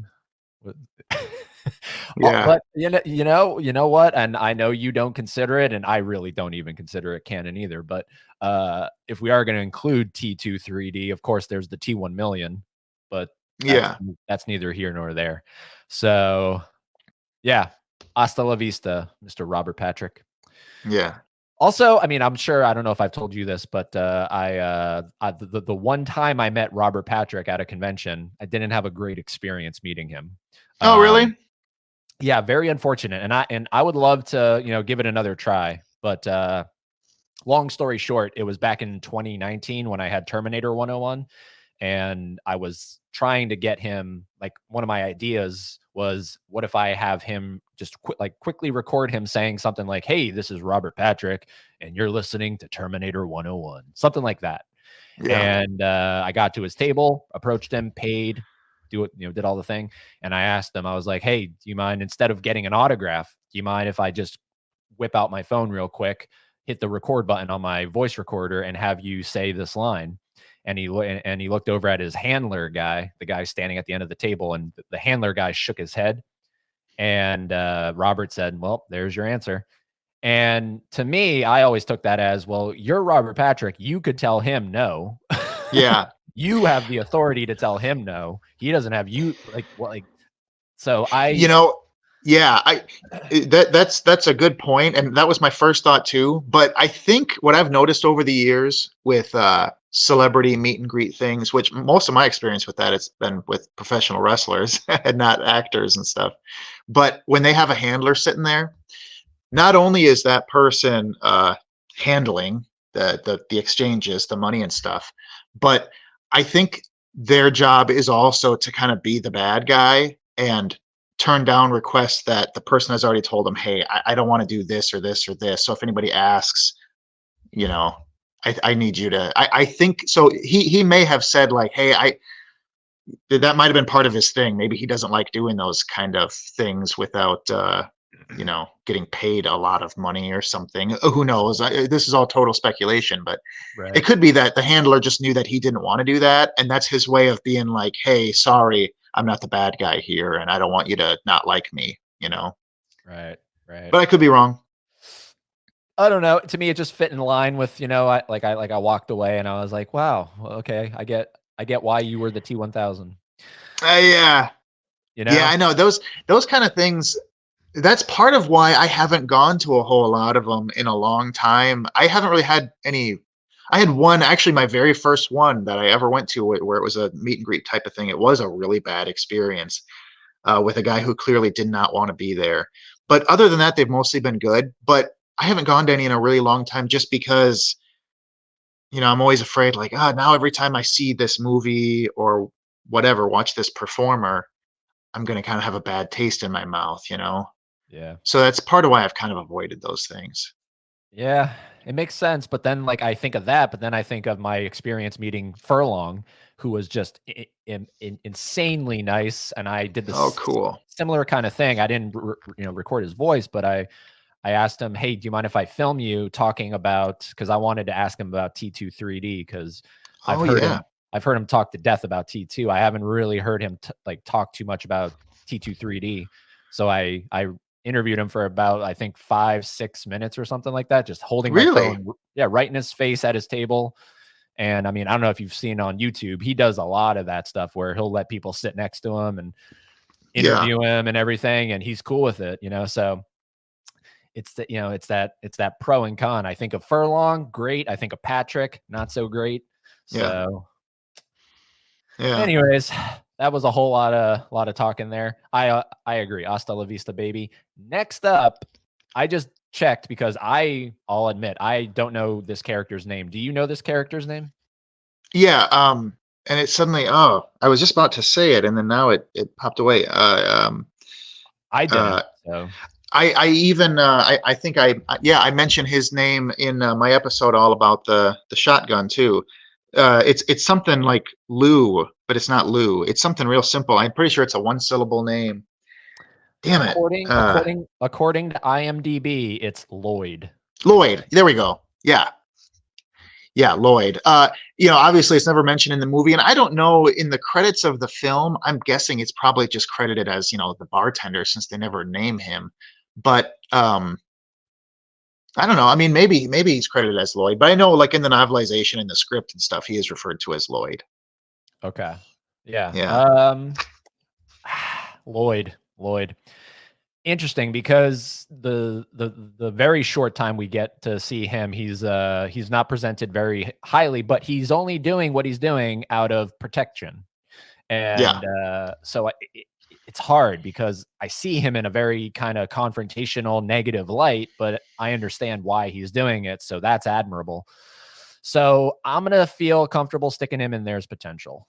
Yeah. But you know what? And I know you don't consider it, and I really don't even consider it canon either. But if we are going to include T2 3D, of course, there's the T1 million, but that's neither here nor there. So yeah, hasta la vista, Mr. Robert Patrick. Yeah. Also, I mean, I'm sure, I don't know if I've told you this, but the one time I met Robert Patrick at a convention, I didn't have a great experience meeting him. Oh, really? Yeah, very unfortunate. And I would love to, give it another try. But long story short, it was back in 2019 when I had Terminator 101, and I was trying to get him, like, one of my ideas was, what if I have him just quickly record him saying something like, "Hey, this is Robert Patrick, and you're listening to Terminator 101," something like that. Yeah. And I got to his table, approached him, paid, did all the thing. And I asked him, I was like, "Hey, do you mind, instead of getting an autograph, do you mind if I just whip out my phone real quick, hit the record button on my voice recorder, and have you say this line?" And he looked over at his handler guy, the guy standing at the end of the table, and the handler guy shook his head. And Robert said, "Well, there's your answer." And to me, I always took that as, well, you're Robert Patrick. You could tell him no. Yeah. You have the authority to tell him no. He doesn't have you. So that's a good point, and that was my first thought too. But I think what I've noticed over the years with celebrity meet and greet things, which most of my experience with that, it's been with professional wrestlers and not actors and stuff. But when they have a handler sitting there, not only is that person handling the exchanges, the money and stuff, but I think their job is also to kind of be the bad guy and turn down requests that the person has already told them, "Hey, I don't want to do this or this or this. So if anybody asks, I need you to." I think so. He may have said like, "Hey, that might have been part of his thing. Maybe he doesn't like doing those kind of things without getting paid a lot of money or something." Who knows? This is all total speculation, but it could be that the handler just knew that he didn't want to do that, and that's his way of being like, "Hey, sorry, I'm not the bad guy here, and I don't want you to not like me." Right. But I could be wrong. I don't know. To me, it just fit in line with, I walked away and I was like, wow, okay, I get why you were the T1000. Yeah. Yeah, I know those kind of things. that's part of why I haven't gone to a whole lot of them in a long time. I haven't really had any. I had one, actually, my very first one that I ever went to where it was a meet and greet type of thing. It was a really bad experience with a guy who clearly did not want to be there. But other than that, they've mostly been good. But I haven't gone to any in a really long time just because, I'm always afraid, like, now every time I see this movie or whatever, watch this performer, I'm going to kind of have a bad taste in my mouth. Yeah. So that's part of why I've kind of avoided those things. Yeah, it makes sense. But then, like, I think of that, but then I think of my experience meeting Furlong, who was just insanely nice. And I did Oh, this cool. similar kind of thing. I didn't, record his voice, but I asked him, "Hey, do you mind if I film you talking about?" Because I wanted to ask him about T2 3D because I've Oh, heard yeah. him. I've heard him talk to death about T2. I haven't really heard him talk too much about T2 3D. So I interviewed him for about, I think, 5-6 minutes or something like that, just holding my Really? phone, yeah, right in his face at his table. And I mean, I don't know if you've seen on YouTube, he does a lot of that stuff where he'll let people sit next to him and Yeah. interview him and everything, and he's cool with it, So it's that pro and con. I think of Furlong, great. I think of Patrick, not so great. Yeah. So Yeah. anyways, that was a whole lot of talking there. I agree. Hasta la vista, baby. Next up, I just checked because I'll admit I don't know this character's name. Do you know this character's name? Yeah. And it suddenly, I was just about to say it, and then now it popped away. I didn't. Uh, So I even I think I mentioned his name in my episode all about the shotgun too. It's something like Lou, but it's not Lou. It's something real simple. I'm pretty sure it's a one syllable name. Damn it. according to IMDb, it's Lloyd. Lloyd. There we go. Yeah. Yeah, Lloyd. Obviously it's never mentioned in the movie, and I don't know in the credits of the film. I'm guessing it's probably just credited as the bartender since they never name him. But I don't know. I mean, maybe he's credited as Lloyd, but I know like in the novelization and the script and stuff, he is referred to as Lloyd. Okay. Yeah. Yeah. Lloyd. Interesting because the very short time we get to see him, he's not presented very highly, but he's only doing what he's doing out of protection. And so it's hard because I see him in a very kind of confrontational, negative light, but I understand why he's doing it. So that's admirable. So I'm going to feel comfortable sticking him in there's potential.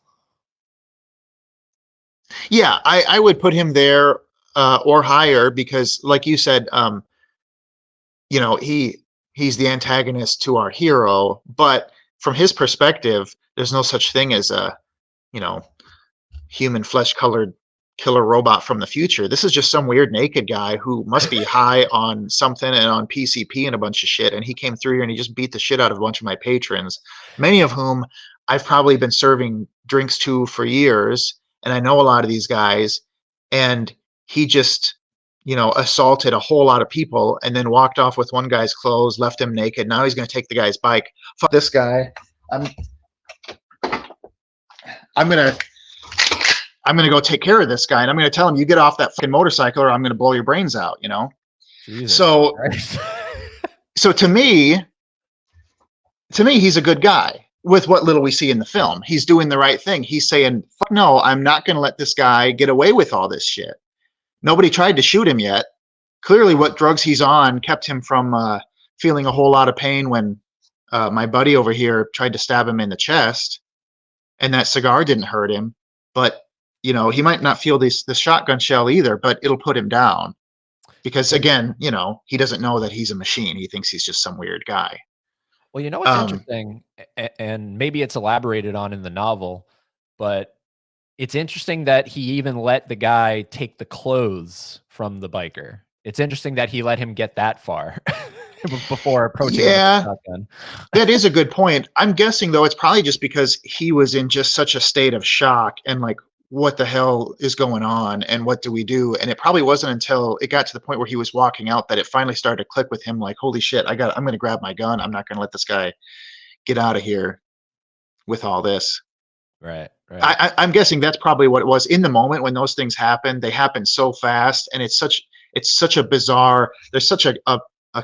Yeah, I would put him there or higher because, like you said, he's the antagonist to our hero, but from his perspective, there's no such thing as a, human flesh colored killer robot from the future. This is just some weird naked guy who must be high on something and on PCP and a bunch of shit. And he came through here and he just beat the shit out of a bunch of my patrons, many of whom I've probably been serving drinks to for years. And I know a lot of these guys. And he just, assaulted a whole lot of people and then walked off with one guy's clothes, left him naked. Now he's going to take the guy's bike. Fuck this guy. I'm gonna go take care of this guy, and I'm gonna tell him, you get off that fucking motorcycle, or I'm gonna blow your brains out. Jesus So, Christ. so to me, he's a good guy. With what little we see in the film, he's doing the right thing. He's saying, "Fuck no, I'm not gonna let this guy get away with all this shit." Nobody tried to shoot him yet. Clearly, what drugs he's on kept him from feeling a whole lot of pain when my buddy over here tried to stab him in the chest, and that cigar didn't hurt him, but he might not feel this shotgun shell either, but it'll put him down because again, he doesn't know that he's a machine. He thinks he's just some weird guy. Well, what's interesting, and maybe it's elaborated on in the novel, but it's interesting that he even let the guy take the clothes from the biker. It's interesting that he let him get that far before approaching him with the shotgun. That is a good point. I'm guessing though, it's probably just because he was in just such a state of shock and like, what the hell is going on and what do we do? And it probably wasn't until it got to the point where he was walking out that it finally started to click with him, like, holy shit, I'm going to grab my gun. I'm not going to let this guy get out of here with all this. Right. I'm guessing that's probably what it was in the moment when those things happen. They happen so fast, and it's such it's such a bizarre, there's such a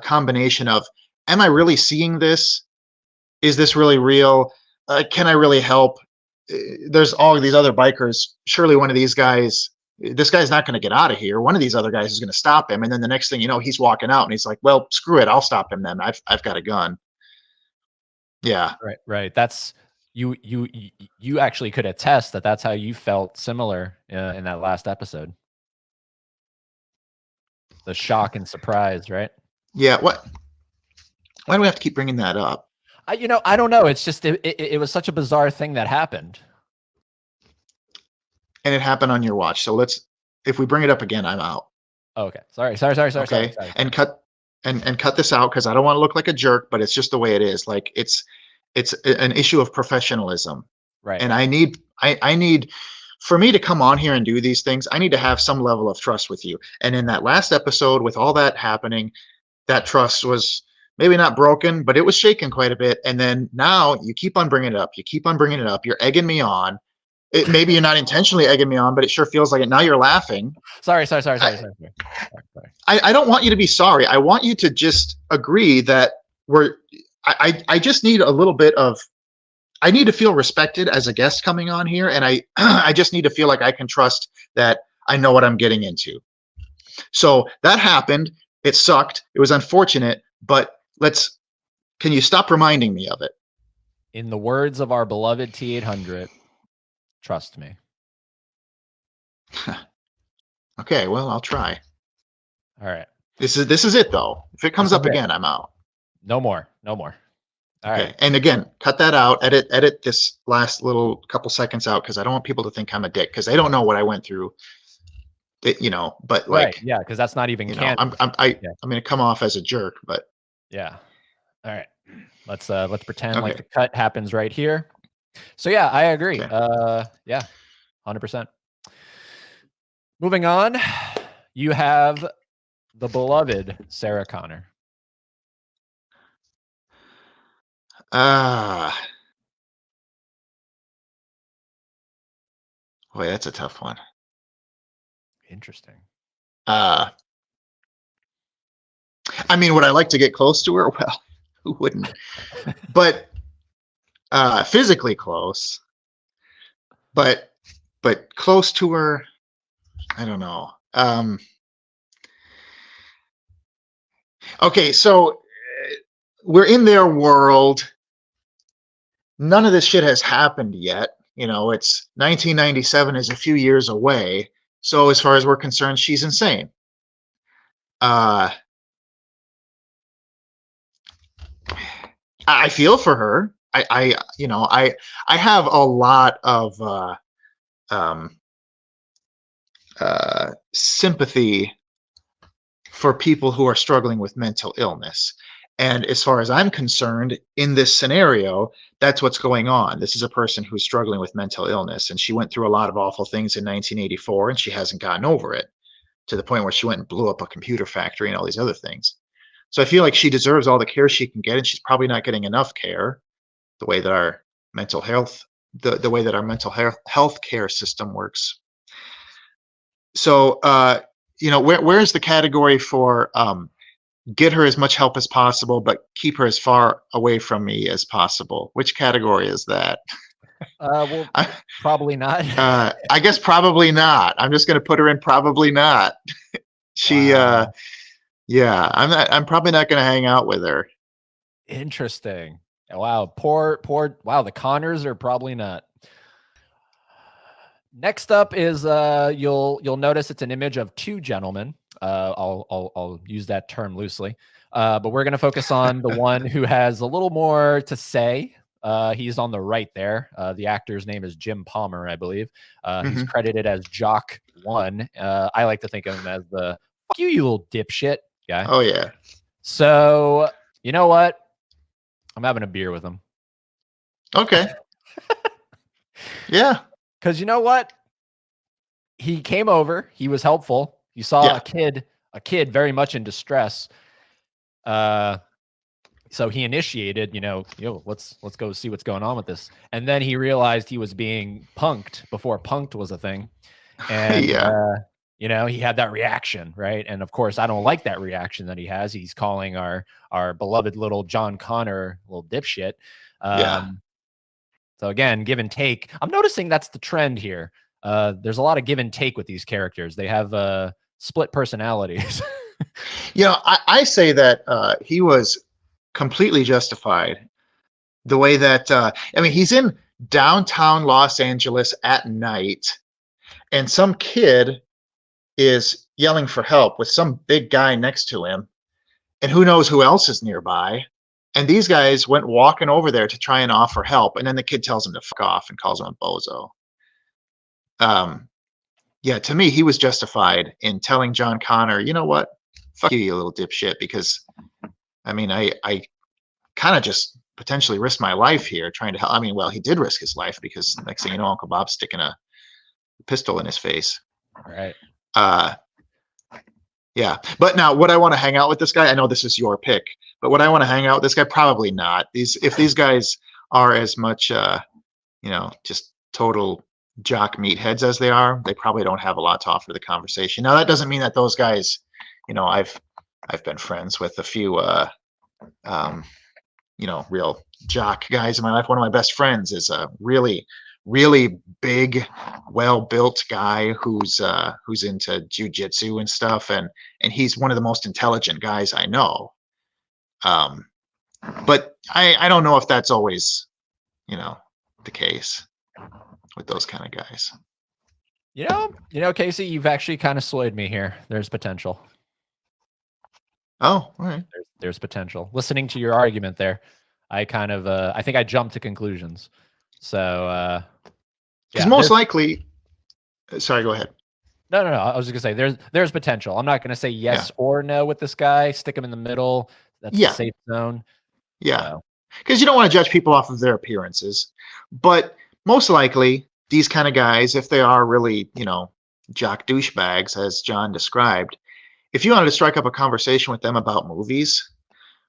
combination of, am I really seeing this? Is this really real? Can I really help? There's all of these other bikers. Surely one of these guys, this guy's not going to get out of here. One of these other guys is going to stop him. And then the next thing you know, he's walking out and he's like, well, screw it. I'll stop him then. I've got a gun. Yeah. Right. That's you actually could attest that that's how you felt similar in that last episode. The shock and surprise, right? Yeah. Why do we have to keep bringing that up? I don't know. It's just it was such a bizarre thing that happened. And it happened on your watch. So if we bring it up again, I'm out. Oh, okay. Sorry. Okay. And cut this out because I don't want to look like a jerk, but it's just the way it is. Like it's an issue of professionalism. Right. And I need for me to come on here and do these things, I need to have some level of trust with you. And in that last episode, with all that happening, that trust was maybe not broken, but it was shaken quite a bit. And then now you keep on bringing it up. You keep on bringing it up. You're egging me on. Maybe you're not intentionally egging me on, but it sure feels like it. Now you're laughing. Sorry. I don't want you to be sorry. I want you to just agree that I just need a little bit of, I need to feel respected as a guest coming on here. And I just need to feel like I can trust that I know what I'm getting into. So that happened. It sucked. It was unfortunate, but can you stop reminding me of it? In the words of our beloved T800, trust me. Okay, well, I'll try. All right. This is it though. If it comes up again, I'm out. No more. All right. And again, cut that out. Edit this last little couple seconds out because I don't want people to think I'm a dick because they don't know what I went through. But like, right. Yeah, because that's not even canon. I'm going to come off as a jerk, but yeah. All right. Let's pretend like the cut happens right here. So yeah, I agree. Okay. Yeah, 100%. Moving on, you have the beloved Sarah Connor. Boy, that's a tough one. Interesting. I mean, would I like to get close to her? Well, who wouldn't? But physically close. But close to her, I don't know. Okay, so we're in their world. None of this shit has happened yet. It's 1997 is a few years away. So as far as we're concerned, she's insane. I feel for her. I have a lot of sympathy for people who are struggling with mental illness. And as far as I'm concerned, in this scenario, that's what's going on. This is a person who's struggling with mental illness, and she went through a lot of awful things in 1984, and she hasn't gotten over it to the point where she went and blew up a computer factory and all these other things. So I feel like she deserves all the care she can get, and she's probably not getting enough care the way that our mental health, the way that our mental health care system works. So, where's the category for get her as much help as possible, but keep her as far away from me as possible? Which category is that? Well, probably not. I guess probably not. I'm just going to put her in probably not. Wow. I'm probably not going to hang out with her. Interesting. Wow. Wow. The Connors are probably not. Next up is you'll notice it's an image of two gentlemen. I'll use that term loosely, but we're going to focus on the one who has a little more to say. He's on the right there. The actor's name is Jim Palmer, I believe. He's credited as Jock 1. I like to think of him as the "fuck you, you little dipshit" guy. Oh yeah. So you know what? I'm having a beer with him. Okay. Yeah. Because you know what? He came over. He was helpful. You saw a kid very much in distress. So he initiated, let's go see what's going on with this. And then he realized he was being punked before punked was a thing. And You know, he had that reaction, right? And of course, I don't like that reaction that he has. He's calling our beloved little John Connor little dipshit. Yeah. So again, give and take. I'm noticing that's the trend here. There's a lot of give and take with these characters. They have split personalities. I say that he was completely justified. The way that he's in downtown Los Angeles at night, and some kid is yelling for help with some big guy next to him, and who knows who else is nearby. And these guys went walking over there to try and offer help, and then the kid tells him to fuck off and calls him a bozo. Yeah, to me, he was justified in telling John Connor, you know what, fuck you, you little dipshit, because I kind of just potentially risked my life here trying to help. Well, he did risk his life, because next thing you know, Uncle Bob's sticking a pistol in his face. Right. Yeah. But now, would I want to hang out with this guy? I know this is your pick, but would I want to hang out with this guy? Probably not. If these guys are as much, just total jock meatheads as they are, they probably don't have a lot to offer the conversation. Now, that doesn't mean that those guys, I've been friends with a few, real jock guys in my life. One of my best friends is a really, really big, well-built guy who's into jujitsu and stuff, and he's one of the most intelligent guys I know. But I don't know if that's always, the case with those kind of guys. Casey, you've actually kind of swayed me here. There's potential. Oh, all right. There's potential. Listening to your argument there, I kind of I think I jumped to conclusions. So because most likely, sorry, go ahead. No. I was just gonna say there's potential. I'm not gonna say yes or no with this guy. Stick him in the middle. That's a safe zone. Yeah, because you don't want to judge people off of their appearances, but most likely these kind of guys, if they are really, jock douchebags, as John described, if you wanted to strike up a conversation with them about movies,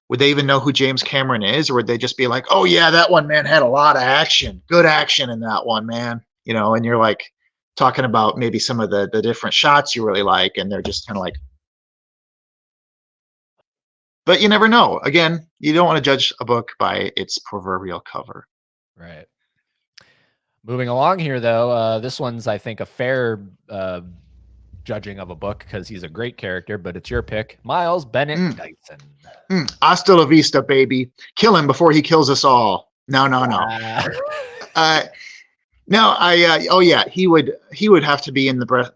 would they even know who James Cameron is, or would they just be like, "Oh yeah, that one, man, had a lot of action, good action in that one, man," and you're like talking about maybe some of the different shots you really like, and they're just kind of like, but you never know. Again, you don't want to judge a book by its proverbial cover. Right. Moving along here, though, this one's, I think, a fair judging of a book because he's a great character, but it's your pick. Miles Bennett Dyson. Hasta la vista, baby. Kill him before he kills us all. No. He would have to be in the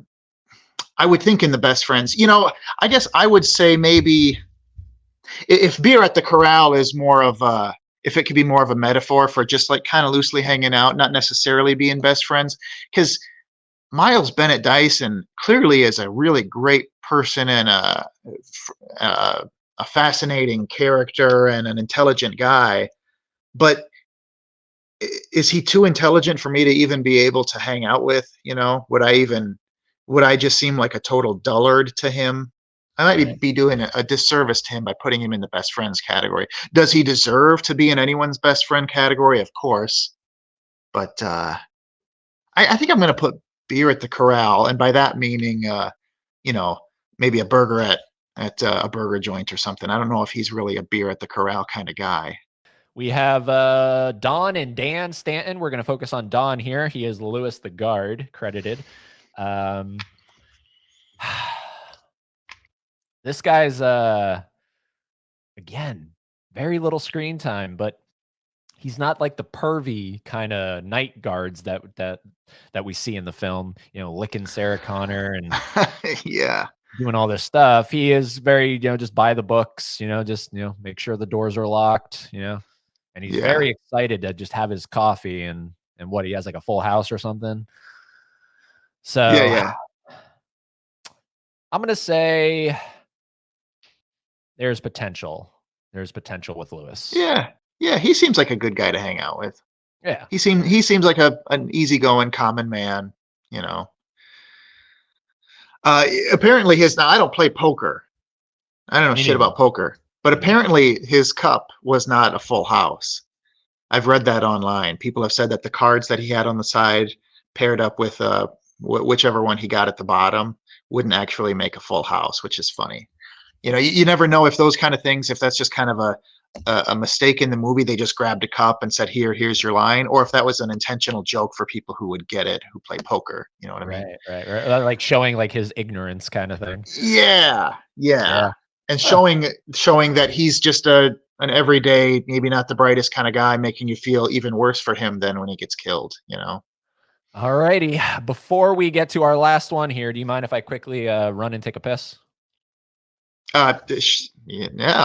I would think in the best friends. I guess I would say maybe if Beer at the Corral is more of a, if it could be more of a metaphor for just like kind of loosely hanging out, not necessarily being best friends, because Miles Bennett Dyson clearly is a really great person and a fascinating character and an intelligent guy. But is he too intelligent for me to even be able to hang out with? Would I just seem like a total dullard to him? I might be doing a disservice to him by putting him in the best friends category. Does he deserve to be in anyone's best friend category? Of course. But I think I'm going to put Beer at the Corral, and by that meaning, maybe a burger at a burger joint or something. I don't know if he's really a Beer at the Corral kind of guy. We have Don and Dan Stanton. We're going to focus on Don here. He is Lewis the guard, credited. This guy's again, very little screen time, but he's not like the pervy kind of night guards that we see in the film, licking Sarah Connor and doing all this stuff. He is very, just by the books, just make sure the doors are locked, and he's very excited to just have his coffee and what he has, like a full house or something. So I'm gonna say there's potential. There's potential with Lewis. Yeah, he seems like a good guy to hang out with. Yeah. He seems like an easygoing common man, apparently now I don't play poker. I don't know shit about poker, but apparently his cup was not a full house. I've read that online. People have said that the cards that he had on the side paired up with whichever one he got at the bottom wouldn't actually make a full house, which is funny. You know, you never know if those kind of things, if that's just kind of a mistake in the movie, they just grabbed a cup and said, here's your line, or if that was an intentional joke for people who would get it, who play poker. You know what I mean? Right. Like showing like his ignorance kind of thing. Yeah. Yeah. And showing that he's just an everyday, maybe not the brightest kind of guy, making you feel even worse for him than when he gets killed, you know? All righty. Before we get to our last one here, do you mind if I quickly run and take a piss? Yeah,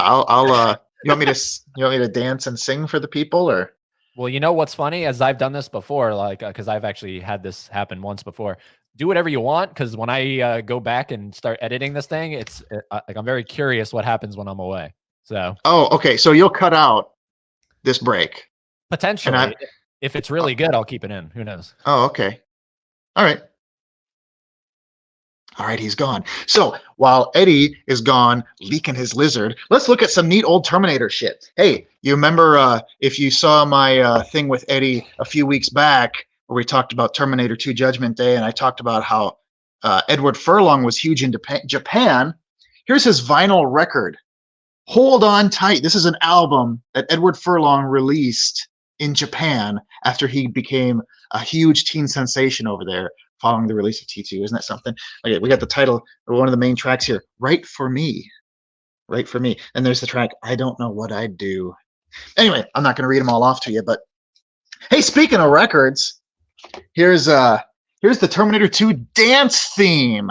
I'll you want me to dance and sing for the people, or? Well, you know what's funny, as I've done this before, like because I've actually had this happen once before. Do whatever you want, because when I go back and start editing this thing, it's like I'm very curious what happens when I'm away. So Oh, okay. So you'll cut out this break. potentially, if it's really good, I'll keep it in. Who knows? Oh, okay. All right. All right, he's gone. So while Eddie is gone leaking his lizard, let's look at some neat old Terminator shit. Hey, you remember if you saw my thing with Eddie a few weeks back where we talked about Terminator 2 Judgment Day, and I talked about how Edward Furlong was huge in Japan. Here's his vinyl record. Hold on tight. This is an album that Edward Furlong released in Japan after he became a huge teen sensation over there following the release of T2. Isn't that something? Okay, we got the title of one of the main tracks here, Right for Me. Right for Me. And there's the track, I Don't Know What I'd Do. Anyway, I'm not going to read them all off to you, but hey, speaking of records, here's the Terminator 2 dance theme.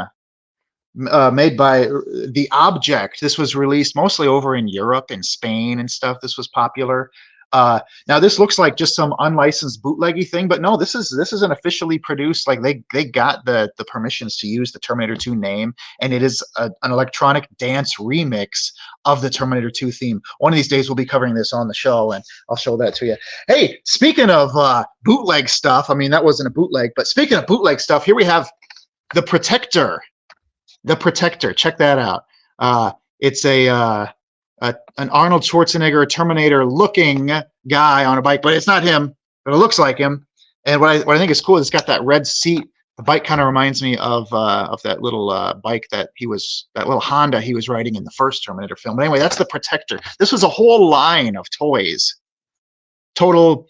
Made by The Object. This was released mostly over in Europe and Spain and stuff. This was popular. Now this looks like just some unlicensed bootleggy thing, but no, this is an officially produced. Like they got the permissions to use the Terminator 2 name, and it is an electronic dance remix of the Terminator 2 theme. One of these days we'll be covering this on the show, and I'll show that to you. Hey, speaking of bootleg stuff, I mean that wasn't a bootleg, but speaking of bootleg stuff, here we have The Protector. The Protector. Check that out. It's an Arnold Schwarzenegger Terminator-looking guy on a bike, but it's not him, but it looks like him. And what I think is cool is it's got that red seat. The bike kind of reminds me of that little bike that little Honda he was riding in the first Terminator film. But anyway, that's The Protector. This was a whole line of toys, total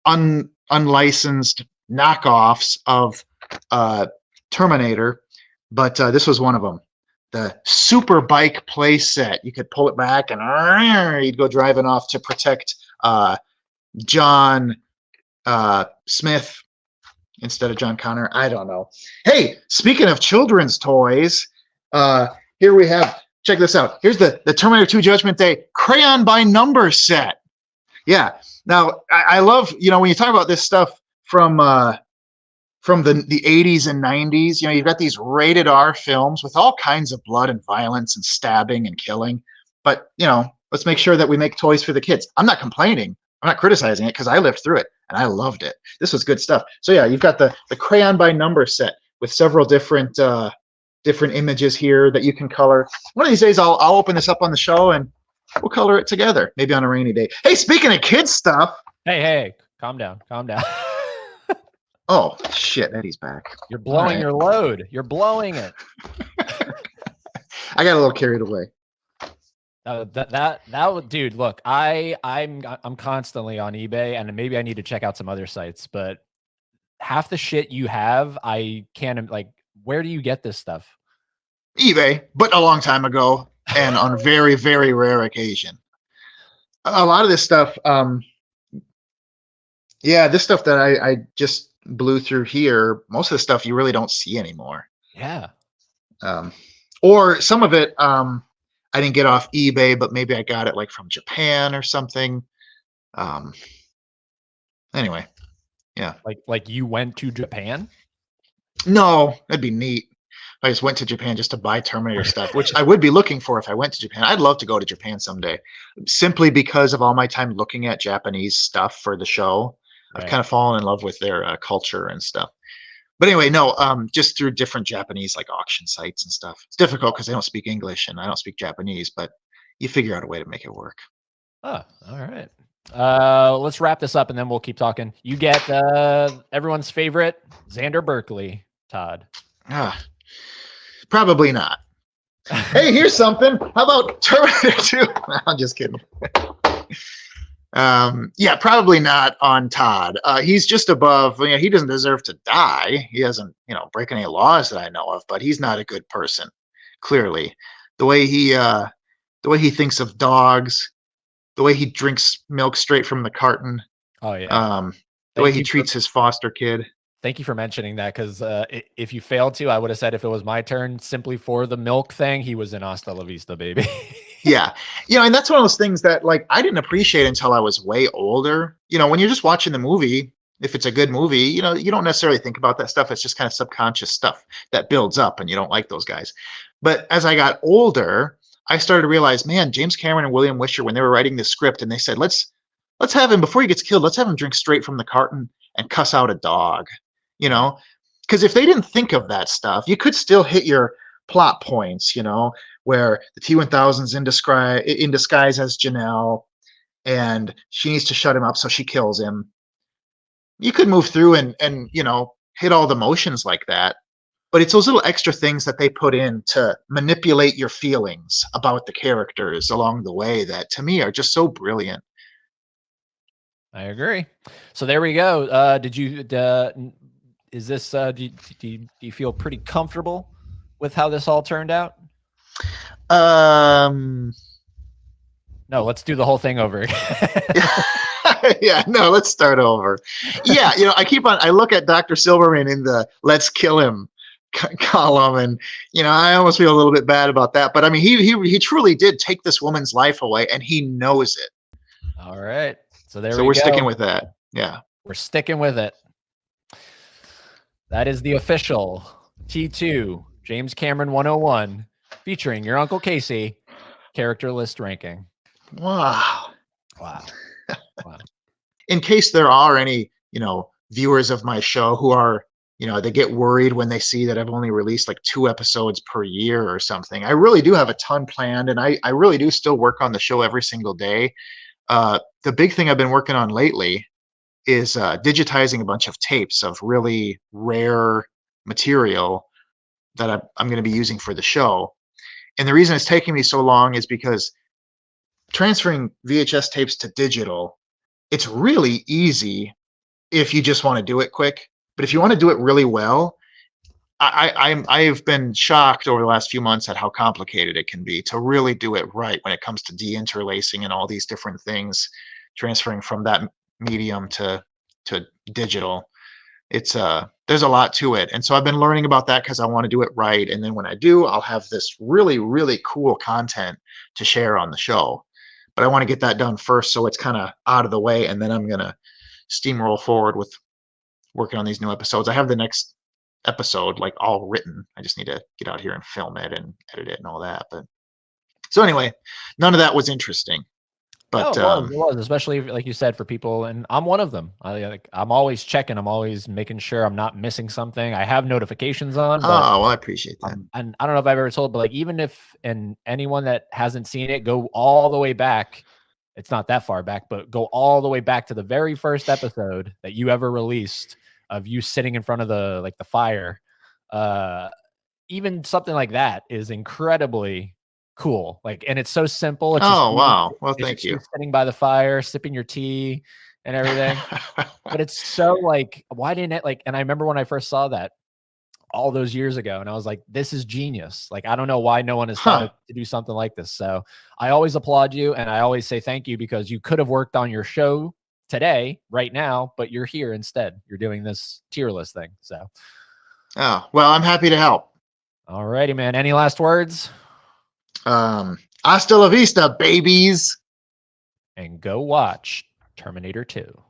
unlicensed knockoffs of Terminator. But this was one of them. The super bike play set. You could pull it back and you'd go driving off to protect John Smith instead of John Connor. I don't know. Hey, speaking of children's toys, here we have, check this out. Here's the Terminator 2 Judgment Day crayon by number set. Yeah. Now, I love, when you talk about this stuff from the 80s and 90s, you've got these rated R films with all kinds of blood and violence and stabbing and killing. But, let's make sure that we make toys for the kids. I'm not complaining. I'm not criticizing it because I lived through it and I loved it. This was good stuff. So yeah, you've got the crayon by number set with several different images here that you can color. One of these days I'll open this up on the show and we'll color it together, maybe on a rainy day. Hey, speaking of kids stuff. Hey, calm down. Oh shit, Eddie's back. You're blowing your load. You're blowing it. I got a little carried away. Dude, look, I'm constantly on eBay, and maybe I need to check out some other sites, but half the shit you have, I can't, like, where do you get this stuff? eBay, but a long time ago and on very, very rare occasion. A lot of this stuff, this stuff that I just blew through here, most of the stuff you really don't see anymore. Yeah. Or some of it I didn't get off eBay, but maybe I got it like from Japan or something. Anyway, yeah. Like you went to Japan? No, that'd be neat. I just went to Japan just to buy Terminator stuff, which I would be looking for if I went to Japan. I'd love to go to Japan someday, simply because of all my time looking at Japanese stuff for the show. I've kind of fallen in love with their culture and stuff. But anyway, no, just through different Japanese like auction sites and stuff. It's difficult because they don't speak English and I don't speak Japanese, but you figure out a way to make it work. Oh, all right. Let's wrap this up and then we'll keep talking. You get everyone's favorite Xander Berkeley, Todd. Probably not. Hey, here's something. How about Terminator 2? No, I'm just kidding. Yeah, probably not on Todd. He's just above. You know, he doesn't deserve to die. He doesn't, break any laws that I know of. But he's not a good person. Clearly, the way he thinks of dogs, the way he drinks milk straight from the carton, Oh yeah. the way Thank he you treats his foster kid. Thank you for mentioning that, because if you failed to, I would have said if it was my turn, simply for the milk thing, he was in Hasta La Vista, baby. Yeah. And that's one of those things that like I didn't appreciate until I was way older. When you're just watching the movie, if it's a good movie, you don't necessarily think about that stuff. It's just kind of subconscious stuff that builds up and you don't like those guys. But as I got older, I started to realize, man, James Cameron and William Wisher, when they were writing this script and they said, let's have him, before he gets killed, let's have him drink straight from the carton and cuss out a dog, because if they didn't think of that stuff, you could still hit your plot points, where the T-1000's in disguise as Janelle, and she needs to shut him up, so she kills him. You could move through and hit all the motions like that. But it's those little extra things that they put in to manipulate your feelings about the characters along the way that, to me, are just so brilliant. I agree. So there we go. Is this? Do you feel pretty comfortable with how this all turned out? No, let's do the whole thing over again. Yeah, no, let's start over. Yeah, I look at Dr. Silverman in the "Let's kill him" column, and I almost feel a little bit bad about that. But I mean, he truly did take this woman's life away, and he knows it. All right, so we're sticking with that. Yeah, we're sticking with it. That is the official T2 James Cameron 101, featuring your Uncle Casey character list ranking. Wow. Wow. In case there are any, viewers of my show who are, they get worried when they see that I've only released like 2 episodes per year or something. I really do have a ton planned, and I really do still work on the show every single day. The big thing I've been working on lately is digitizing a bunch of tapes of really rare material that I'm going to be using for the show. And the reason it's taking me so long is because transferring VHS tapes to digital, it's really easy if you just want to do it quick. But if you want to do it really well, I've been shocked over the last few months at how complicated it can be to really do it right when it comes to deinterlacing and all these different things, transferring from that medium to digital. It's there's a lot to it, and so I've been learning about that because I want to do it right. And then when I do, I'll have this really, really cool content to share on the show. But I want to get that done first, so it's kind of out of the way, and then I'm gonna steamroll forward with working on these new episodes. I have the next episode like all written. I just need to get out here and film it and edit it and all that. But so anyway, none of that was interesting. But no, it was, especially like you said, for people, and I'm one of them. I'm always checking. I'm always making sure I'm not missing something. I have notifications on. Oh, well, I appreciate that. And I don't know if I've ever told, but like even if, and anyone that hasn't seen it, go all the way back. It's not that far back, but go all the way back to the very first episode that you ever released of you sitting in front of the fire. Even something like that is incredibly cool. And it's so simple. It's wow. Well, thank you. Sitting by the fire, sipping your tea and everything. But it's so why didn't it and I remember when I first saw that all those years ago, and I was like, this is genius. I don't know why no one has thought to do something like this. So I always applaud you, and I always say thank you, because you could have worked on your show today, right now, but you're here instead. You're doing this tier list thing. So oh, well, I'm happy to help. All righty, man. Any last words? Hasta la vista, babies. And go watch Terminator 2.